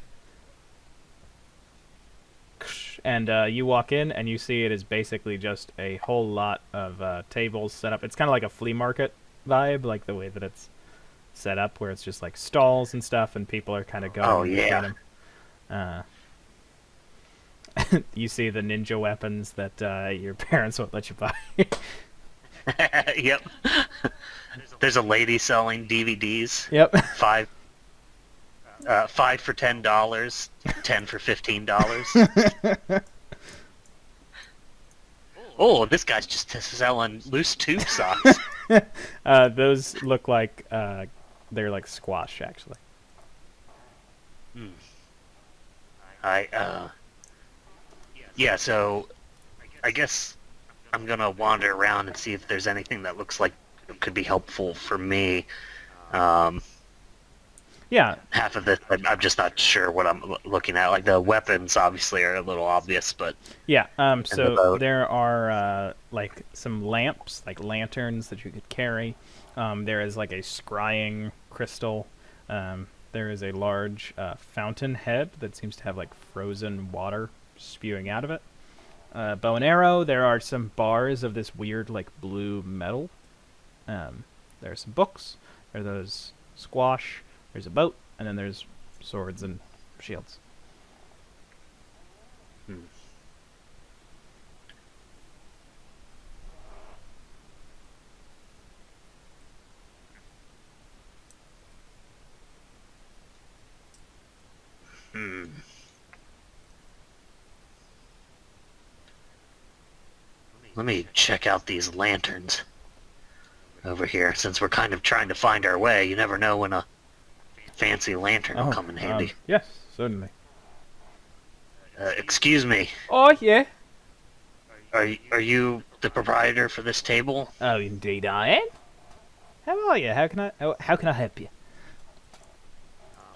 And you walk in, and you see it is basically just a whole lot of tables set up. It's kind of like a flea market vibe, like the way that it's set up, where it's just like stalls and stuff, and people are kind of going Oh, in yeah. between them. You see the ninja weapons that your parents won't let you buy. Yep. There's a lady selling DVDs. Yep. Five for $10, 10 for $15. Oh, this guy's just selling loose tube socks. Those look like they're like squash, actually. Yeah, so I guess I'm gonna wander around and see if there's anything that looks like it could be helpful for me. Yeah. Half of this, I'm just not sure what I'm looking at. Like the weapons, obviously, are a little obvious, but Yeah. the So boat. there are like some lamps, like lanterns that you could carry. There is like a scrying crystal. There is a large fountain head that seems to have like frozen water spewing out of it. Bow and arrow. There are some bars of this weird like blue metal. There are some books. There are those squash. There's a boat, and then there's swords and shields. Let me check out these lanterns over here, since we're kind of trying to find our way. You never know when a fancy lantern will come in handy. Yes, certainly. Excuse me, Oh, yeah. are you the proprietor for this table? Oh, indeed I am. How are you? How can I help you?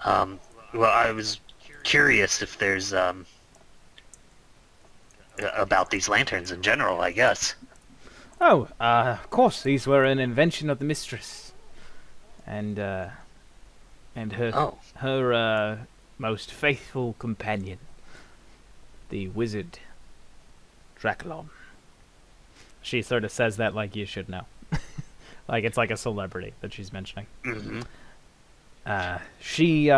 Well, I was curious if there's about these lanterns in general, I guess. Oh, of course, these were an invention of the mistress, and her Oh, her most faithful companion, the wizard Draculon. She sort of says that like you should know, like it's like a celebrity that she's mentioning. mm-hmm. She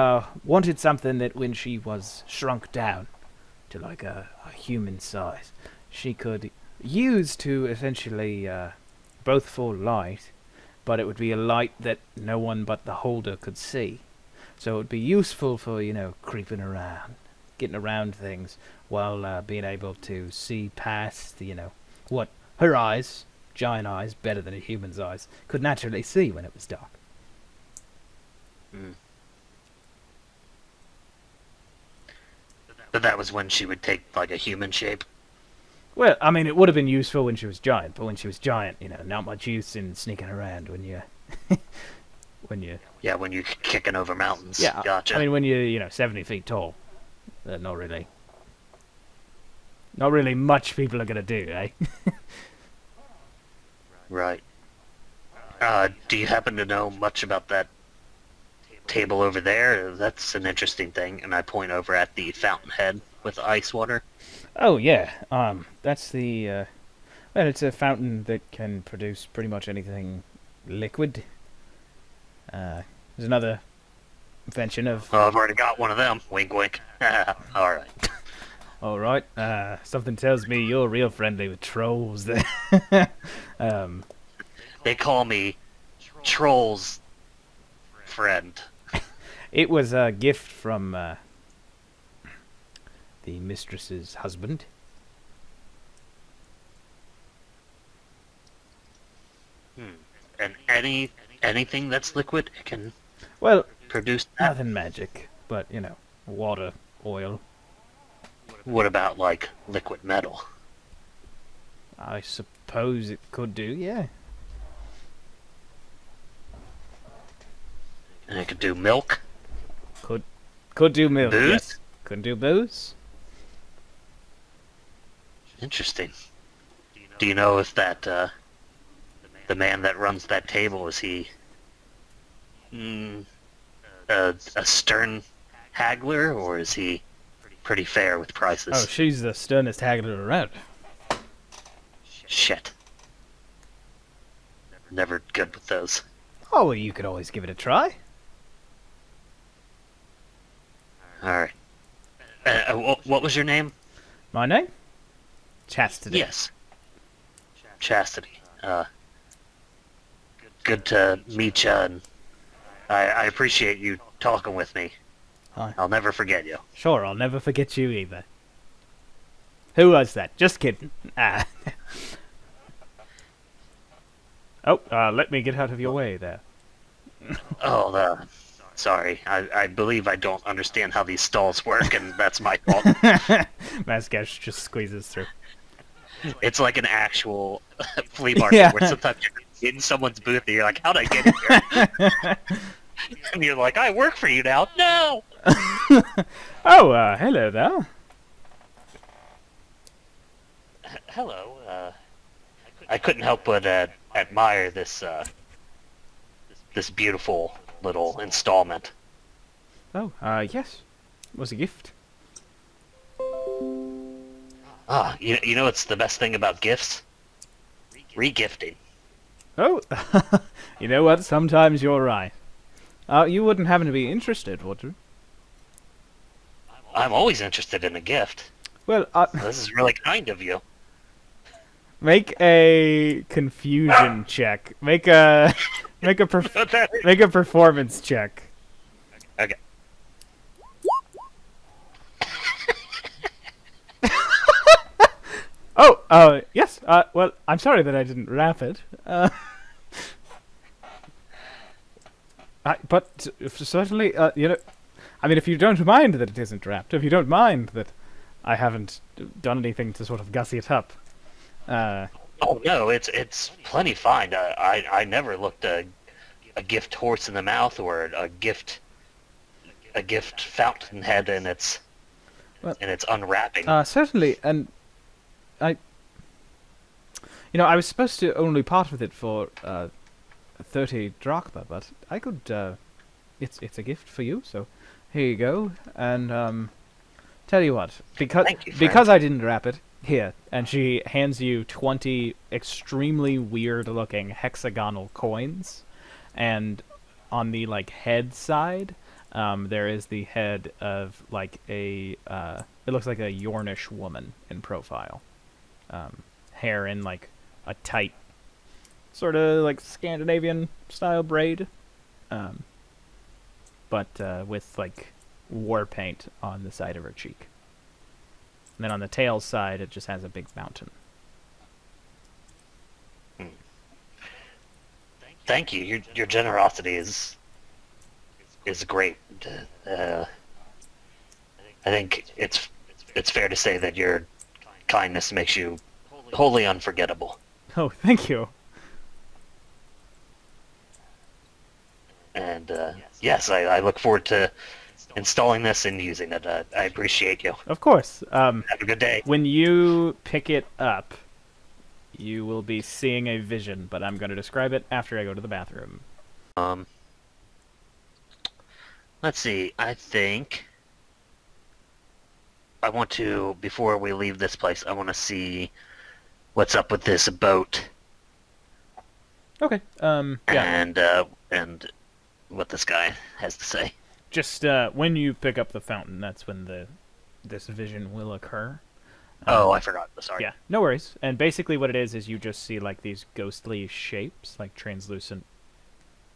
wanted something that when she was shrunk down to like a human size, she could use to essentially both for light, but it would be a light that no one but the holder could see. So it would be useful for, creeping around, getting around things, while being able to see past, what her eyes, giant eyes, better than a human's eyes, could naturally see when it was dark. But that was when she would take like a human shape. Well, I mean, it would have been useful when she was giant, but when she was giant, not much use in sneaking around when you, when you. Yeah, when you're kicking over mountains. Yeah, Gotcha. I mean, when you're, 70 feet tall, not really. Not really much people are gonna do, eh? Right. Do you happen to know much about that table over there? That's an interesting thing. And I point over at the fountainhead with the ice water. Oh yeah, that's the. Well, it's a fountain that can produce pretty much anything liquid. There's another invention of. Oh, I've already got one of them. Wink, wink. All right. All right. Something tells me you're real friendly with trolls. There. They call me Troll's friend. It was a gift from the mistress's husband. And anything that's liquid can Well, produce that. nothing magic, but water, oil. What about like liquid metal? I suppose it could do, yeah. And it could do milk. Could do milk, Booze? yes. Could do booze. Interesting. Do you know if that the man that runs that table, is he a stern haggler, or is he pretty fair with prices? Oh, she's the sternest haggler around. Shit. Never good with those. Oh, well, you could always give it a try. Alright. What was your name? My name? Chastity. Yes. Chastity. Good to meet you, and I appreciate you talking with me. Hi. I'll never forget you. Sure, I'll never forget you either. Who was that? Just kidding. Ah. Oh, let me get out of your way there. Oh, sorry. I believe I don't understand how these stalls work, and that's my fault. Mascash just squeezes through. It's like an actual flea market where sometimes you're in someone's booth and you're like, how'd I get here? And you're like, I work for you now. No! Oh, hello there. Hello. I couldn't help but admire this beautiful little installment. Oh, yes. It was a gift. Ah, you know what's the best thing about gifts? Regifting. Oh, you know what? Sometimes you're right. You wouldn't happen to be interested, would you? I'm always interested in a gift. Well, This is really kind of you. make a confusion check. Make a make a performance check. Okay. Oh, yes. Well, I'm sorry that I didn't wrap it. But certainly, you know, I mean, if you don't mind that it isn't wrapped, if you don't mind that I haven't done anything to sort of gussy it up. Oh no, it's plenty fine. I never looked a gift horse in the mouth or a gift fountainhead in its unwrapping. Certainly, and I was supposed to only part with it for 30 drachma, but I could. It's a gift for you, so here you go. And tell you what, Thank you, friend. because I didn't wrap it, here, and she hands you 20 extremely weird-looking hexagonal coins, and on the head side, there is the head of a. It looks like a Yornish woman in profile. Hair in a tight, sort of Scandinavian style braid, but with war paint on the side of her cheek. And then on the tail side, it just has a big mountain. Thank you. Your generosity is great. I think it's fair to say that your kindness makes you wholly unforgettable. Oh, thank you. And yes, I look forward to installing this and using it. I appreciate you. Of course. Have a good day. When you pick it up, you will be seeing a vision, but I'm going to describe it after I go to the bathroom. Let's see. I think I want to, before we leave this place, I want to see what's up with this boat. Okay. Yeah. And what this guy has to say. Just when you pick up the fountain, that's when this vision will occur. Oh, I forgot. Sorry. Yeah, no worries. And basically what it is you just see these ghostly shapes, translucent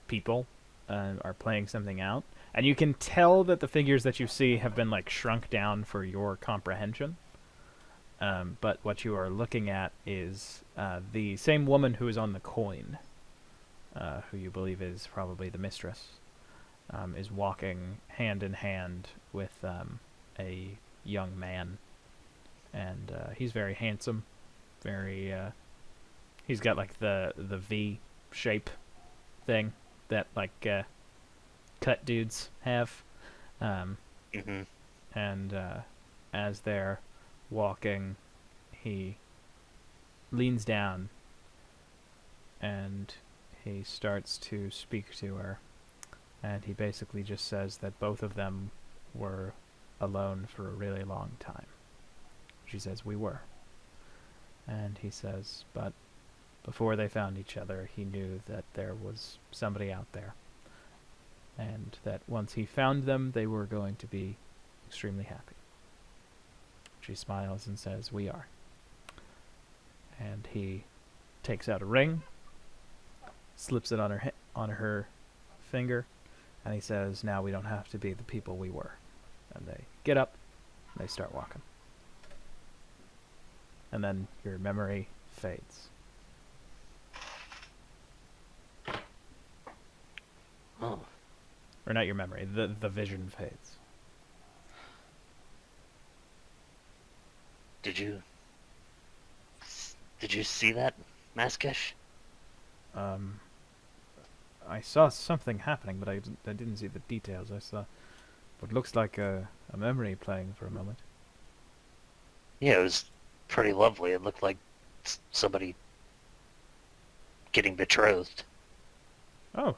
people are playing something out. And you can tell that the figures that you see have been shrunk down for your comprehension. But what you are looking at is the same woman who is on the coin, who you believe is probably the mistress, is walking hand in hand with a young man. And he's very handsome, very. He's got the V shape thing that cut dudes have. Mm-hmm. And as they're walking, he leans down and he starts to speak to her, and he basically just says that both of them were alone for a really long time. She says, "We were." And he says, but before they found each other, he knew that there was somebody out there, and that once he found them, they were going to be extremely happy. She smiles and says, "We are." And he takes out a ring, slips it on her finger, and he says, "Now we don't have to be the people we were." And they get up, and they start walking. And then your memory fades. Oh. Or not your memory, the vision fades. Did you see that, Maskish? I saw something happening, but I didn't see the details. I saw what looks like a memory playing for a moment. Yeah, it was pretty lovely. It looked like somebody getting betrothed. Oh,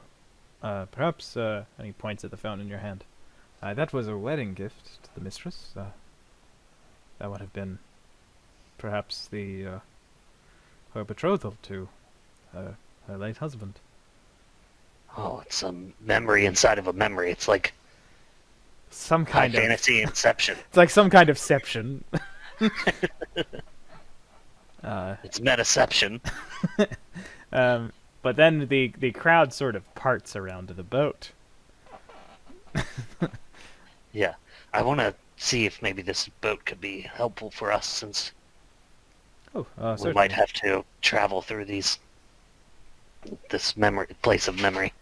perhaps, and he points at the phone in your hand. That was a wedding gift to the mistress. That would have been perhaps her betrothal to her late husband. Oh, it's a memory inside of a memory. It's like Some high kind of fantasy inception. It's like some kind of ception. It's metaception. But then the crowd sort of parts around the boat. Yeah. I want to see if maybe this boat could be helpful for us, since Oh, we certainly. might have to travel through this place of memory.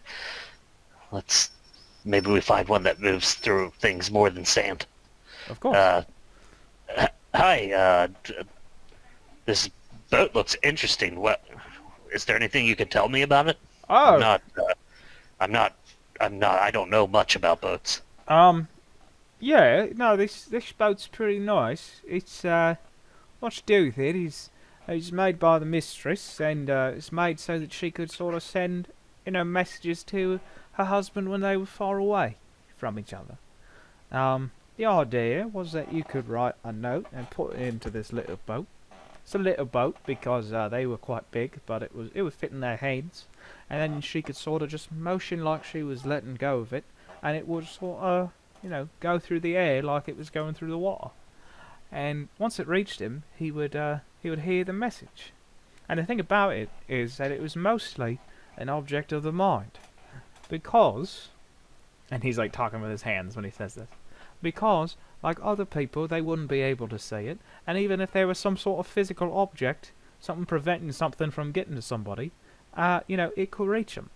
Maybe we find one that moves through things more than sand. Of course. Hi, this boat looks interesting. Is there anything you could tell me about it? Oh, I don't know much about boats. yeah. No, this boat's pretty nice. It's what to do with it is it's made by the mistress, and it's made so that she could sort of send messages to her husband when they were far away from each other. The idea was that you could write a note and put it into this little boat. It's a little boat because they were quite big, but it would fit in their hands, and then she could sort of just motion like she was letting go of it, and it would sort of go through the air like it was going through the water. And once it reached him, he would hear the message. And the thing about it is that it was mostly an object of the mind, because, and he's like talking with his hands when he says this, because like other people, they wouldn't be able to see it, and even if there was some sort of physical object, something preventing something from getting to somebody, it could reach them.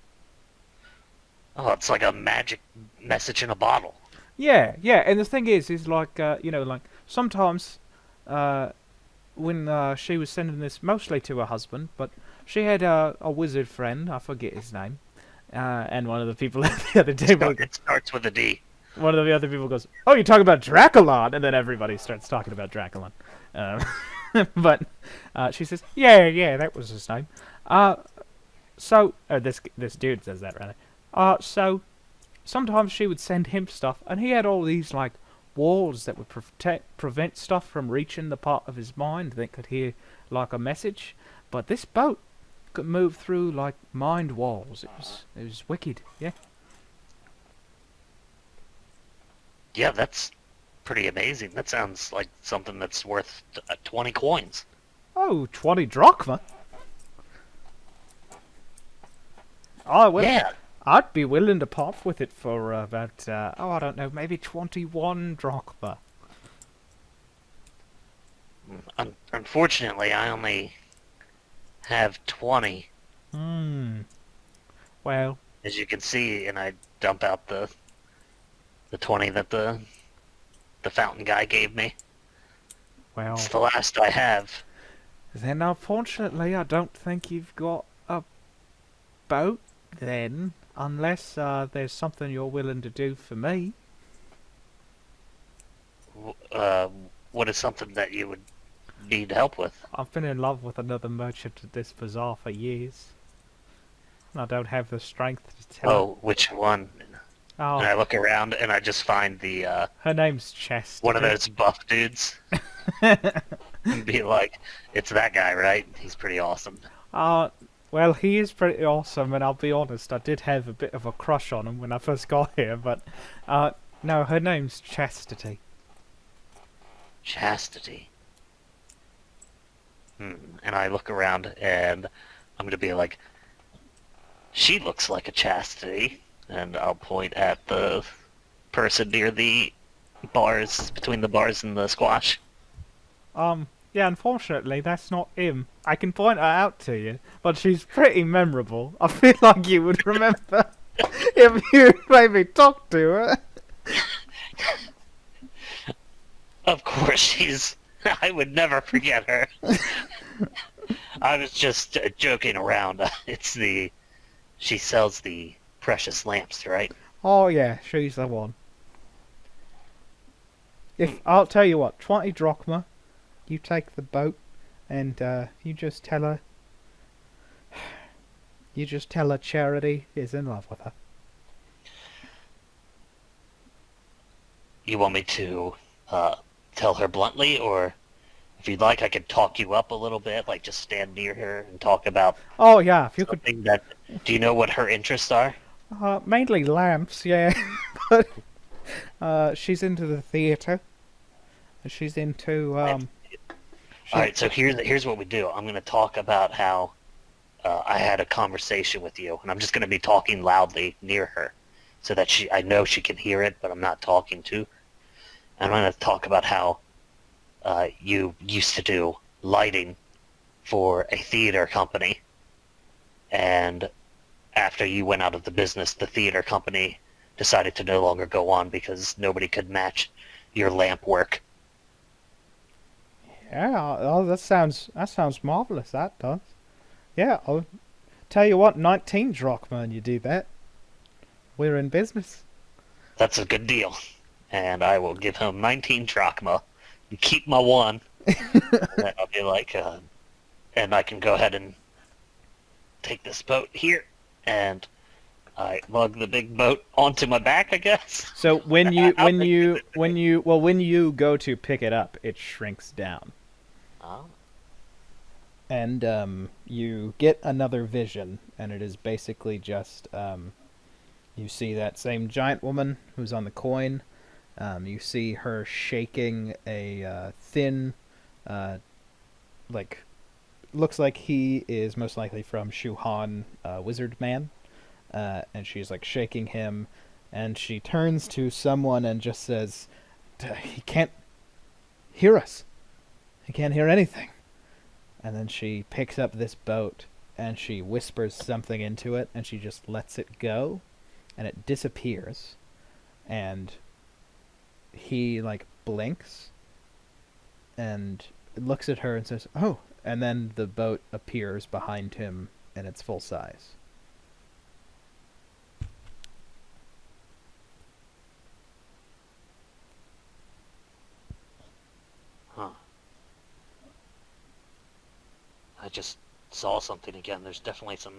Oh, it's like a magic message in a bottle. Yeah, and the thing is like, like sometimes, when she was sending this mostly to her husband, but she had a wizard friend, I forget his name, and one of the people at the other table, It starts with a D. one of the other people goes, "Oh, you're talking about Draculon," and then everybody starts talking about Draculon. But she says, "Yeah, that was his name." So this dude says that rather. So sometimes she would send him stuff, and he had all these like walls that would prevent stuff from reaching the part of his mind that could hear like a message. But this boat could move through like mind walls. It was wicked. Yeah. Yeah, that's pretty amazing. That sounds like something that's worth 20 coins. Oh, 20 drachma. Yeah. I'd be willing to pop with it for about, I don't know, maybe 21 drachma. Unfortunately, I only have 20. Well, As you can see, and I dump out the 20 that the fountain guy gave me. well, It's the last I have. then unfortunately I don't think you've got a boat then, unless there's something you're willing to do for me. What is something that you would need help with? I've been in love with another merchant at this bazaar for years. I don't have the strength to tell her. Oh, which one? And Oh, I look around and I just find the her name's one of Chastity. those buff dudes and be like, "It's that guy, right? He's pretty awesome." Uh, well, he is pretty awesome, and I'll be honest, I did have a bit of a crush on him when I first got here, but, no, her name's Chastity. Chastity. And I look around and I'm gonna be like, "She looks like a chastity," and I'll point at the person near the bars, between the bars and the squash. Yeah, unfortunately, that's not him. I can point her out to you, but she's pretty memorable. I feel like you would remember if you maybe talked to her. Of course, she's. I would never forget her. I was just joking around. It's the. She sells the precious lamps, right? Oh yeah, she's the one. If I'll tell you what, 20 drachma, you take the boat, and you just tell her. You just tell her Charity is in love with her. You want me to tell her bluntly, or if you'd like, I could talk you up a little bit, like just stand near her and talk about Oh yeah, if you could. something that. Do you know what her interests are? Mainly lamps, yeah, but she's into the theatre. She's into All right, so here's what we do. I'm going to talk about how I had a conversation with you, and I'm just going to be talking loudly near her, so that I know she can hear it, but I'm not talking to. And I'm going to talk about how you used to do lighting for a theater company, and after you went out of the business, the theater company decided to no longer go on because nobody could match your lamp work. Yeah, oh, that sounds marvelous. That does. Yeah, I'll tell you what, 19 drachma, and you do that. We're in business. That's a good deal. And I will give him 19 drachma and keep my one. And then I'll be like, and I can go ahead and take this boat here, and I lug the big boat onto my back, I guess. So when you go to pick it up, it shrinks down, Oh. and you get another vision, and it is basically just you see that same giant woman who's on the coin. You see her shaking a thin, like, looks like he is most likely from Shuhan, Wizard Man, and she's like shaking him, and she turns to someone and just says, "He can't hear us. He can't hear anything." And then she picks up this boat and she whispers something into it, and she just lets it go, and it disappears, and he like blinks and looks at her and says, "Oh," and then the boat appears behind him in its full size. Huh. I just saw something again. There's definitely some.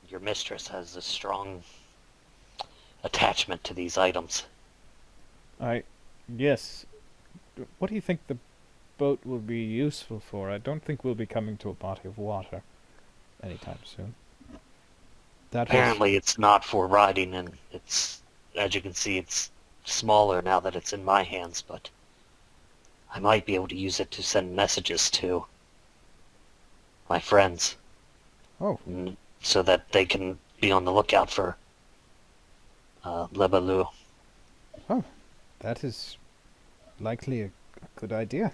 Your mistress has a strong attachment to these items. Yes. What do you think the boat will be useful for? I don't think we'll be coming to a body of water anytime soon. That was, Apparently, it's not for riding, and it's, as you can see, it's smaller now that it's in my hands, but I might be able to use it to send messages to my friends, oh, so that they can be on the lookout for Lebaloo. that is likely a good idea.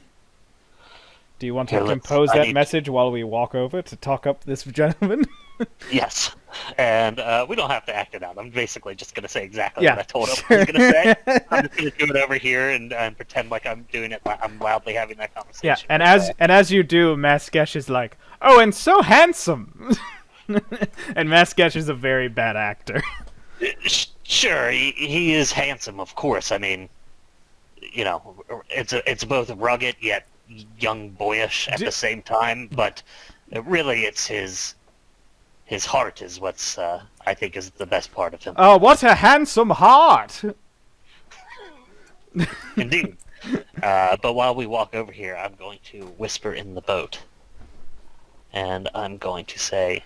Do you want to Here, compose I that need- message while we walk over to talk up this gentleman? Yes, and we don't have to act it out. I'm basically just going to say exactly Yeah, what I told him I sure. was going to say. I'm just going to do it over here and pretend like I'm doing it. I'm loudly having that conversation. Yeah, and with, as you do, Maskesh is like, "Oh, and so handsome." And Maskesh is a very bad actor. Sure, he is handsome, of course. I mean, you know, it's both rugged yet young boyish at the same time. But Really, it's his heart is what's I think is the best part of him. Oh, what a handsome heart! Indeed. But while we walk over here, I'm going to whisper in the boat, and I'm going to say,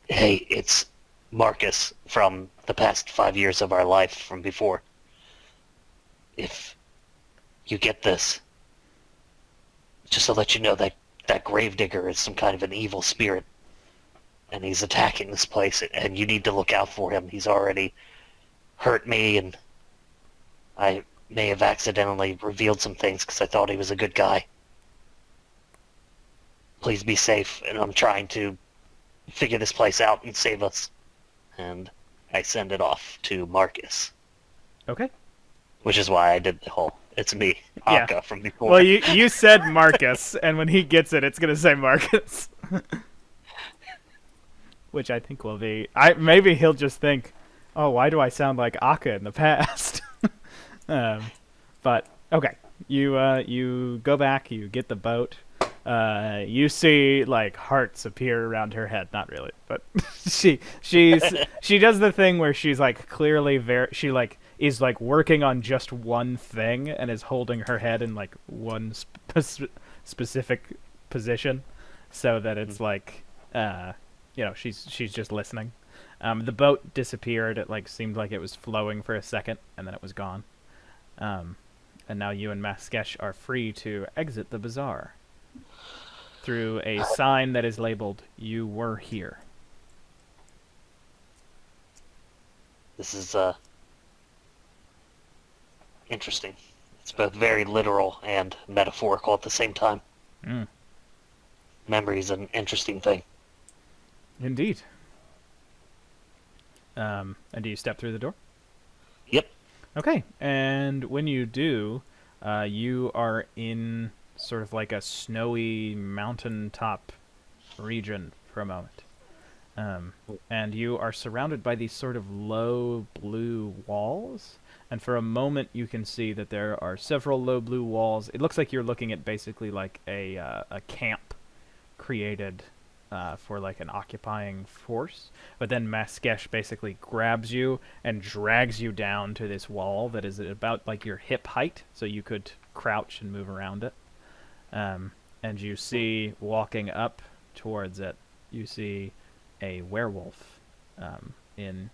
"Hey, it's Marcus from the past 5 years of our life from before. If you get this, just to let you know that that gravedigger is some kind of an evil spirit, and he's attacking this place, and you need to look out for him. He's already hurt me, and I may have accidentally revealed some things because I thought he was a good guy. Please be safe, and I'm trying to figure this place out and save us." And I send it off to Marcus, Okay. which is why I did the whole "it's me, Yeah. Akka" from before. Well, you said Marcus, and when he gets it, it's gonna say Marcus. Which I think will be... maybe he'll just think, oh, why do I sound like Akka in the past? But, okay. You go back, you get the boat. You see, like, hearts appear around her head. Not really, but she does the thing where she's, like, clearly she, like, is, like, working on just one thing and is holding her head in, like, one specific position so that it's, like, she's just listening. The boat disappeared. It, like, seemed like it was flowing for a second, and then it was gone. And now you and Maskesh are free to exit the bazaar through a sign that is labeled, "You were here." This is interesting. It's both very literal and metaphorical at the same time. Mm. Memory's an interesting thing. Indeed. And do you step through the door? Yep. Okay, and when you do, you are in sort of like a snowy mountaintop region for a moment. And you are surrounded by these sort of low blue walls, and for a moment you can see that there are several low blue walls. It looks like you're looking at basically like a camp created for like an occupying force, but then Maskesh basically grabs you and drags you down to this wall that is about like your hip height, so you could crouch and move around it. And you see, walking up towards it, you see a werewolf in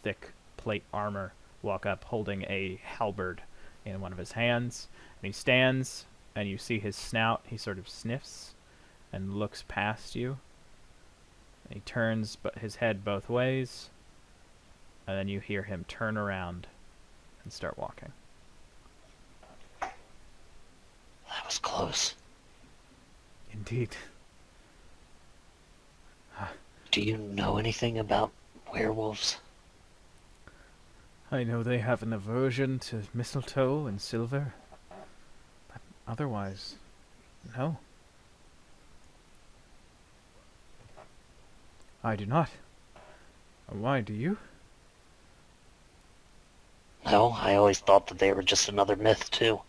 thick plate armor walk up holding a halberd in one of his hands, and he stands, and you see his snout. He sort of sniffs and looks past you. And he turns his head both ways, and then you hear him turn around and start walking. That was close. Indeed. Do you know anything about werewolves? I know they have an aversion to mistletoe and silver, but otherwise, no. I do not. Why do you? No, I always thought that they were just another myth, too.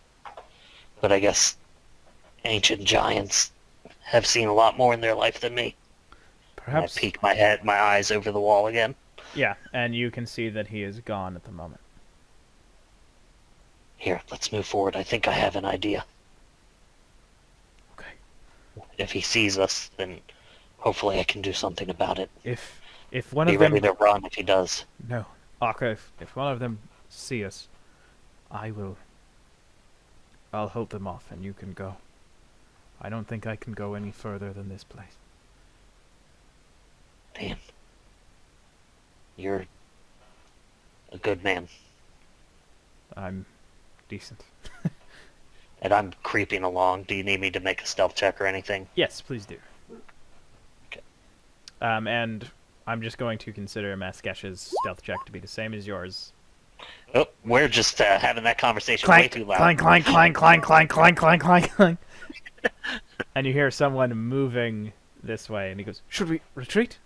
But I guess ancient giants have seen a lot more in their life than me. Perhaps. I peek my eyes over the wall again. Yeah, and you can see that he is gone at the moment. Here, let's move forward. I think I have an idea. Okay. If he sees us, then hopefully I can do something about it. If one Be of them... ready to run if he does. No. Akka, if one of them see us, I'll hold them off and you can go. I don't think I can go any further than this place. Damn. You're a good man. I'm decent. And I'm creeping along. Do you need me to make a stealth check or anything? Yes, please do. Okay. And I'm just going to consider Maskesh's stealth check to be the same as yours. Oh, we're just having that conversation way too loud. Clank, clank, clank, clank, clank, clank, clank, clank, clank. And you hear someone moving this way, and he goes, "Should we retreat?"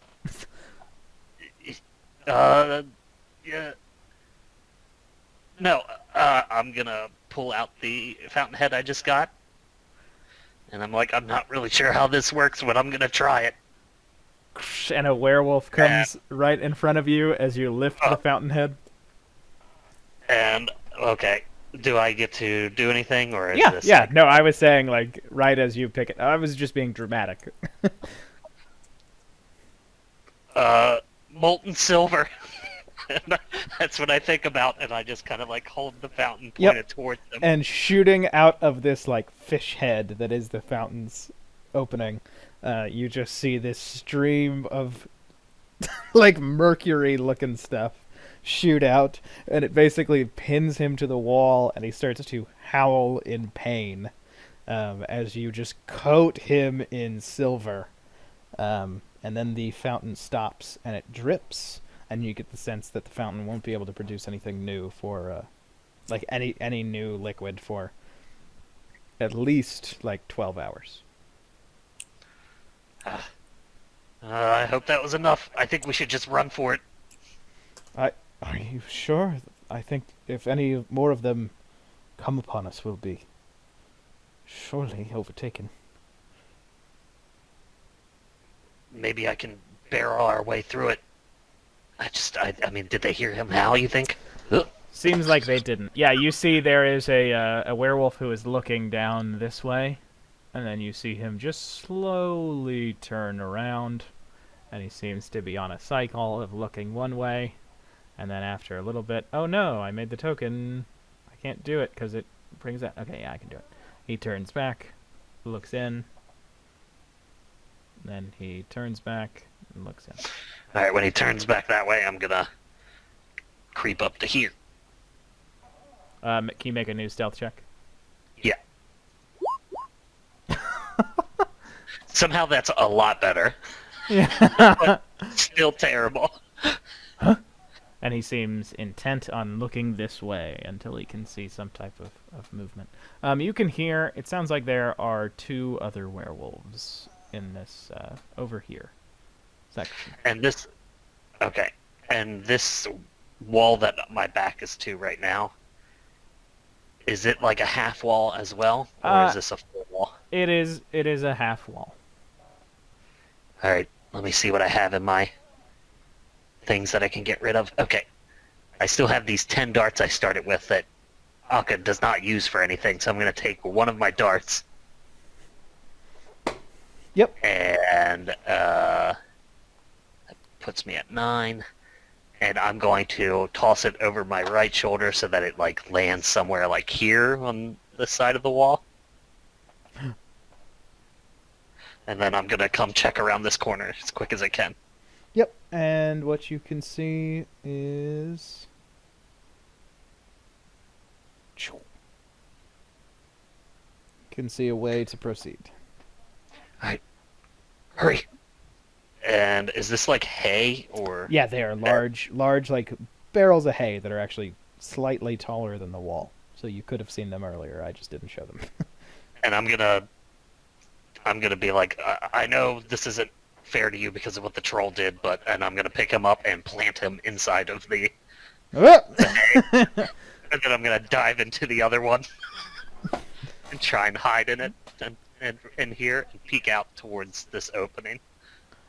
Yeah. No, I'm gonna pull out the fountainhead I just got, And I'm like, I'm not really sure how this works, but I'm gonna try it. And a werewolf And, comes right in front of you as you lift the uh, fountainhead. and okay, do I get to do anything, or is Yeah, this yeah. like, No, I was saying like right as you pick it. I was just being dramatic. molten silver? And that's what I think about, and I just kind of like hold the fountain Yep. pointed towards them. And shooting out of this like fish head that is the fountain's opening, you just see this stream of like mercury-looking stuff shoot out, and it basically pins him to the wall, and he starts to howl in pain as you just coat him in silver. And then the fountain stops, and it drips, and you get the sense that the fountain won't be able to produce anything new for, like any new liquid for at least like 12 hours. I hope that was enough. I think we should just run for it. Are you sure? I think if any more of them come upon us, we'll be surely overtaken. Maybe I can barrel our way through it. I mean, did they hear him howl, you think? Ugh. Seems like they didn't. Yeah, you see there is a werewolf who is looking down this way, and then you see him just slowly turn around, and he seems to be on a cycle of looking one way, and then after a little bit, oh no, I made the token. I can't do it because it brings that. Okay, yeah, I can do it. He turns back, looks in, then he turns back and looks in. Alright, when he turns back that way, I'm gonna creep up to here. Can you make a new stealth check? Yeah. Somehow that's a lot better. Yeah. Still terrible. And he seems intent on looking this way until he can see some type of movement. You can hear, it sounds like there are two other werewolves in this, over here section. And this... Okay. And this wall that my back is to right now, is it like a half wall as well? Or is this a full wall? It is a half wall. Alright, let me see what I have in my things that I can get rid of. Okay. I still have these 10 darts I started with that Akca does not use for anything, so I'm going to take one of my darts. Yep. And that puts me at 9. And I'm going to toss it over my right shoulder so that it like lands somewhere like here on the side of the wall. And then I'm going to come check around this corner as quick as I can. Yep. And what you can see is... You can see a way to proceed. Alright. Hurry. And is this like hay or... Yeah, they are large like barrels of hay that are actually slightly taller than the wall. So you could have seen them earlier. I just didn't show them. And I'm gonna be like, I know this isn't fair to you because of what the troll did, and I'm gonna pick him up and plant him inside of the hay. And then I'm gonna dive into the other one and try and hide in it and here and peek out towards this opening.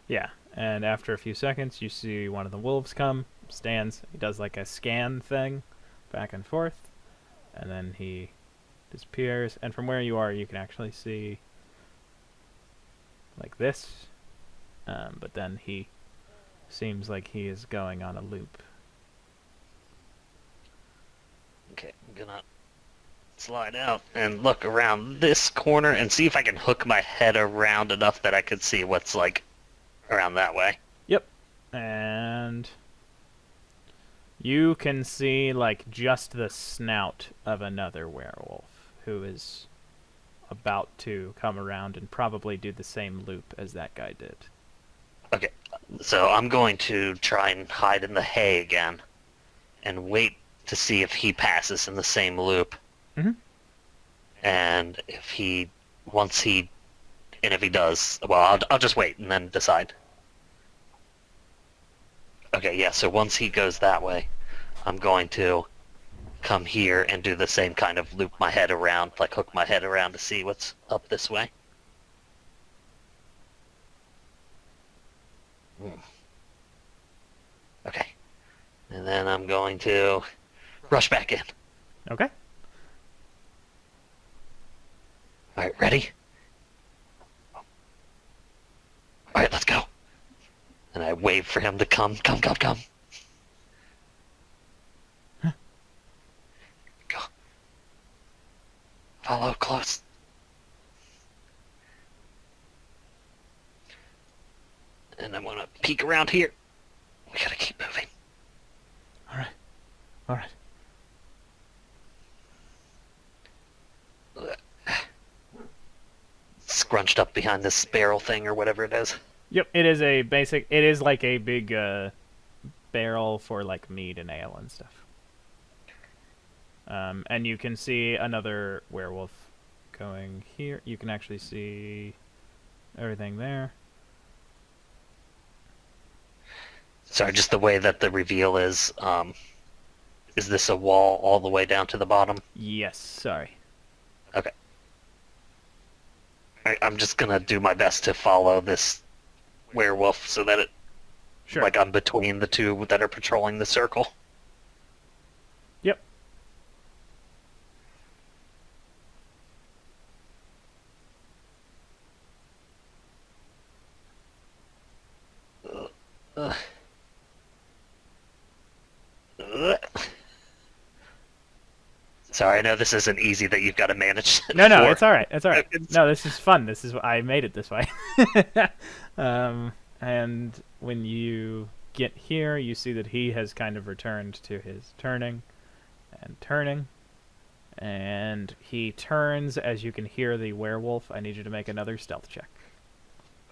Yeah, and after a few seconds, you see one of the wolves come, stands, he does like a scan thing, back and forth, and then he disappears, and from where you are, you can actually see like this, but then he seems like he is going on a loop. Okay, I'm gonna slide out and look around this corner and see if I can hook my head around enough that I could see what's like around that way. Yep, and you can see like just the snout of another werewolf who is about to come around and probably do the same loop as that guy did. Okay, so I'm going to try and hide in the hay again and wait to see if he passes in the same loop. Mm-hmm. And if he does, well, I'll just wait and then decide. Okay, yeah, so once he goes that way, I'm going to come here and do the same kind of loop my head around, like hook my head around to see what's up this way. Okay. And then I'm going to rush back in. Okay. All right, ready? All right, let's go. And I wave for him to come. Come. Go. Follow close. And I'm gonna peek around here. We gotta keep moving. All right. All right. Scrunched up behind this barrel thing or whatever it is. Yep. It is a basic. It is like a big barrel for like mead and ale and stuff. And you can see another werewolf going here. You can actually see everything there. Sorry, just the way that the reveal is this a wall all the way down to the bottom? Yes. Sorry. Okay. I'm just gonna do my best to follow this werewolf so that Sure. like I'm between the two that are patrolling the circle. Yep. Ugh. Sorry, I know this isn't easy that you've got to manage. No, for. it's all right. It's all right. No, this is fun. This is I made it this way. And when you get here, you see that he has kind of returned to his turning, and he turns as you can hear the werewolf. I need you to make another stealth check.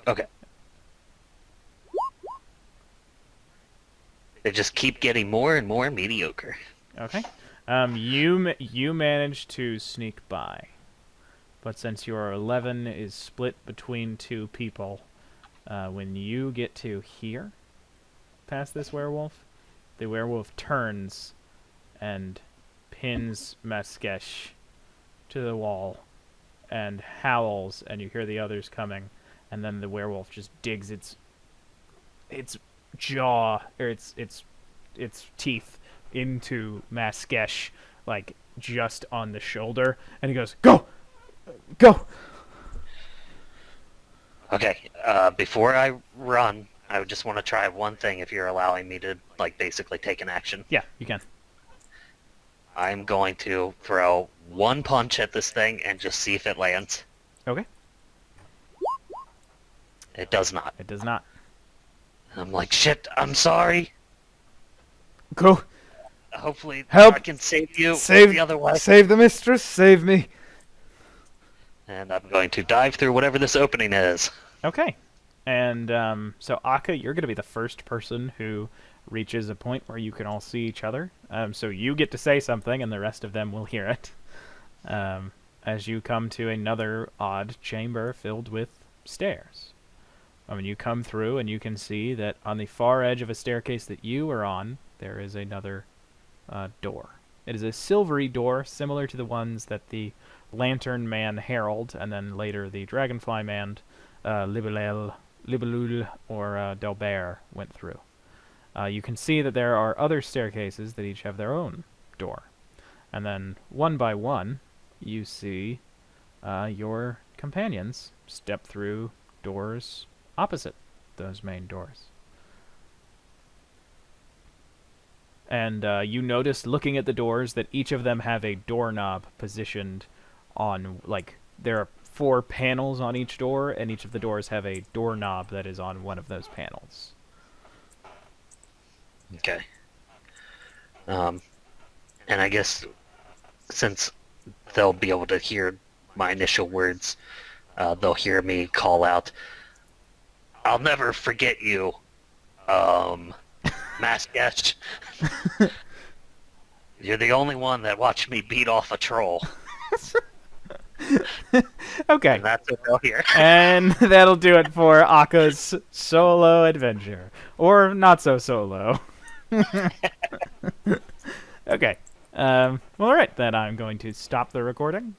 Okay. They just keep getting more and more mediocre. Okay. You manage to sneak by, but since your 11 is split between two people, when you get to here, past this werewolf, the werewolf turns and pins Maskesh to the wall and howls, and you hear the others coming, and then the werewolf just digs its jaw or its teeth into Maskesh, like just on the shoulder, and he goes, "Go, go!" Okay, before I run, I would just want to try one thing if you're allowing me to, like, basically take an action. Yeah, you can. I'm going to throw one punch at this thing and just see if it lands. Okay. It does not. It does not. I'm like, shit, I'm sorry. Go. Hopefully Help. I can save you Save the other way. Save the mistress. Save me. And I'm going to dive through whatever this opening is. Okay. And so Akka, you're going to be the first person who reaches a point where you can all see each other. So you get to say something, and the rest of them will hear it. As you come to another odd chamber filled with stairs. When you come through, and you can see that on the far edge of a staircase that you are on, there is another door. It is a silvery door, similar to the ones that the Lantern Man Herald, and then later the Dragonfly Man, Libellule, or Delbert went through. You can see that there are other staircases that each have their own door. And then, one by one, you see your companions step through doors opposite those main doors. And you notice, looking at the doors, that each of them have a doorknob positioned on, like, there are 4 panels on each door, and each of the doors have a doorknob that is on one of those panels. Okay. And I guess since they'll be able to hear my initial words, they'll hear me call out, "I'll never forget you, Maskesh. You're the only one that watched me beat off a troll." Okay. And that's what they'll hear. And that'll do it for Akka's solo adventure. Or not so solo. Okay. Well, alright, then I'm going to stop the recording.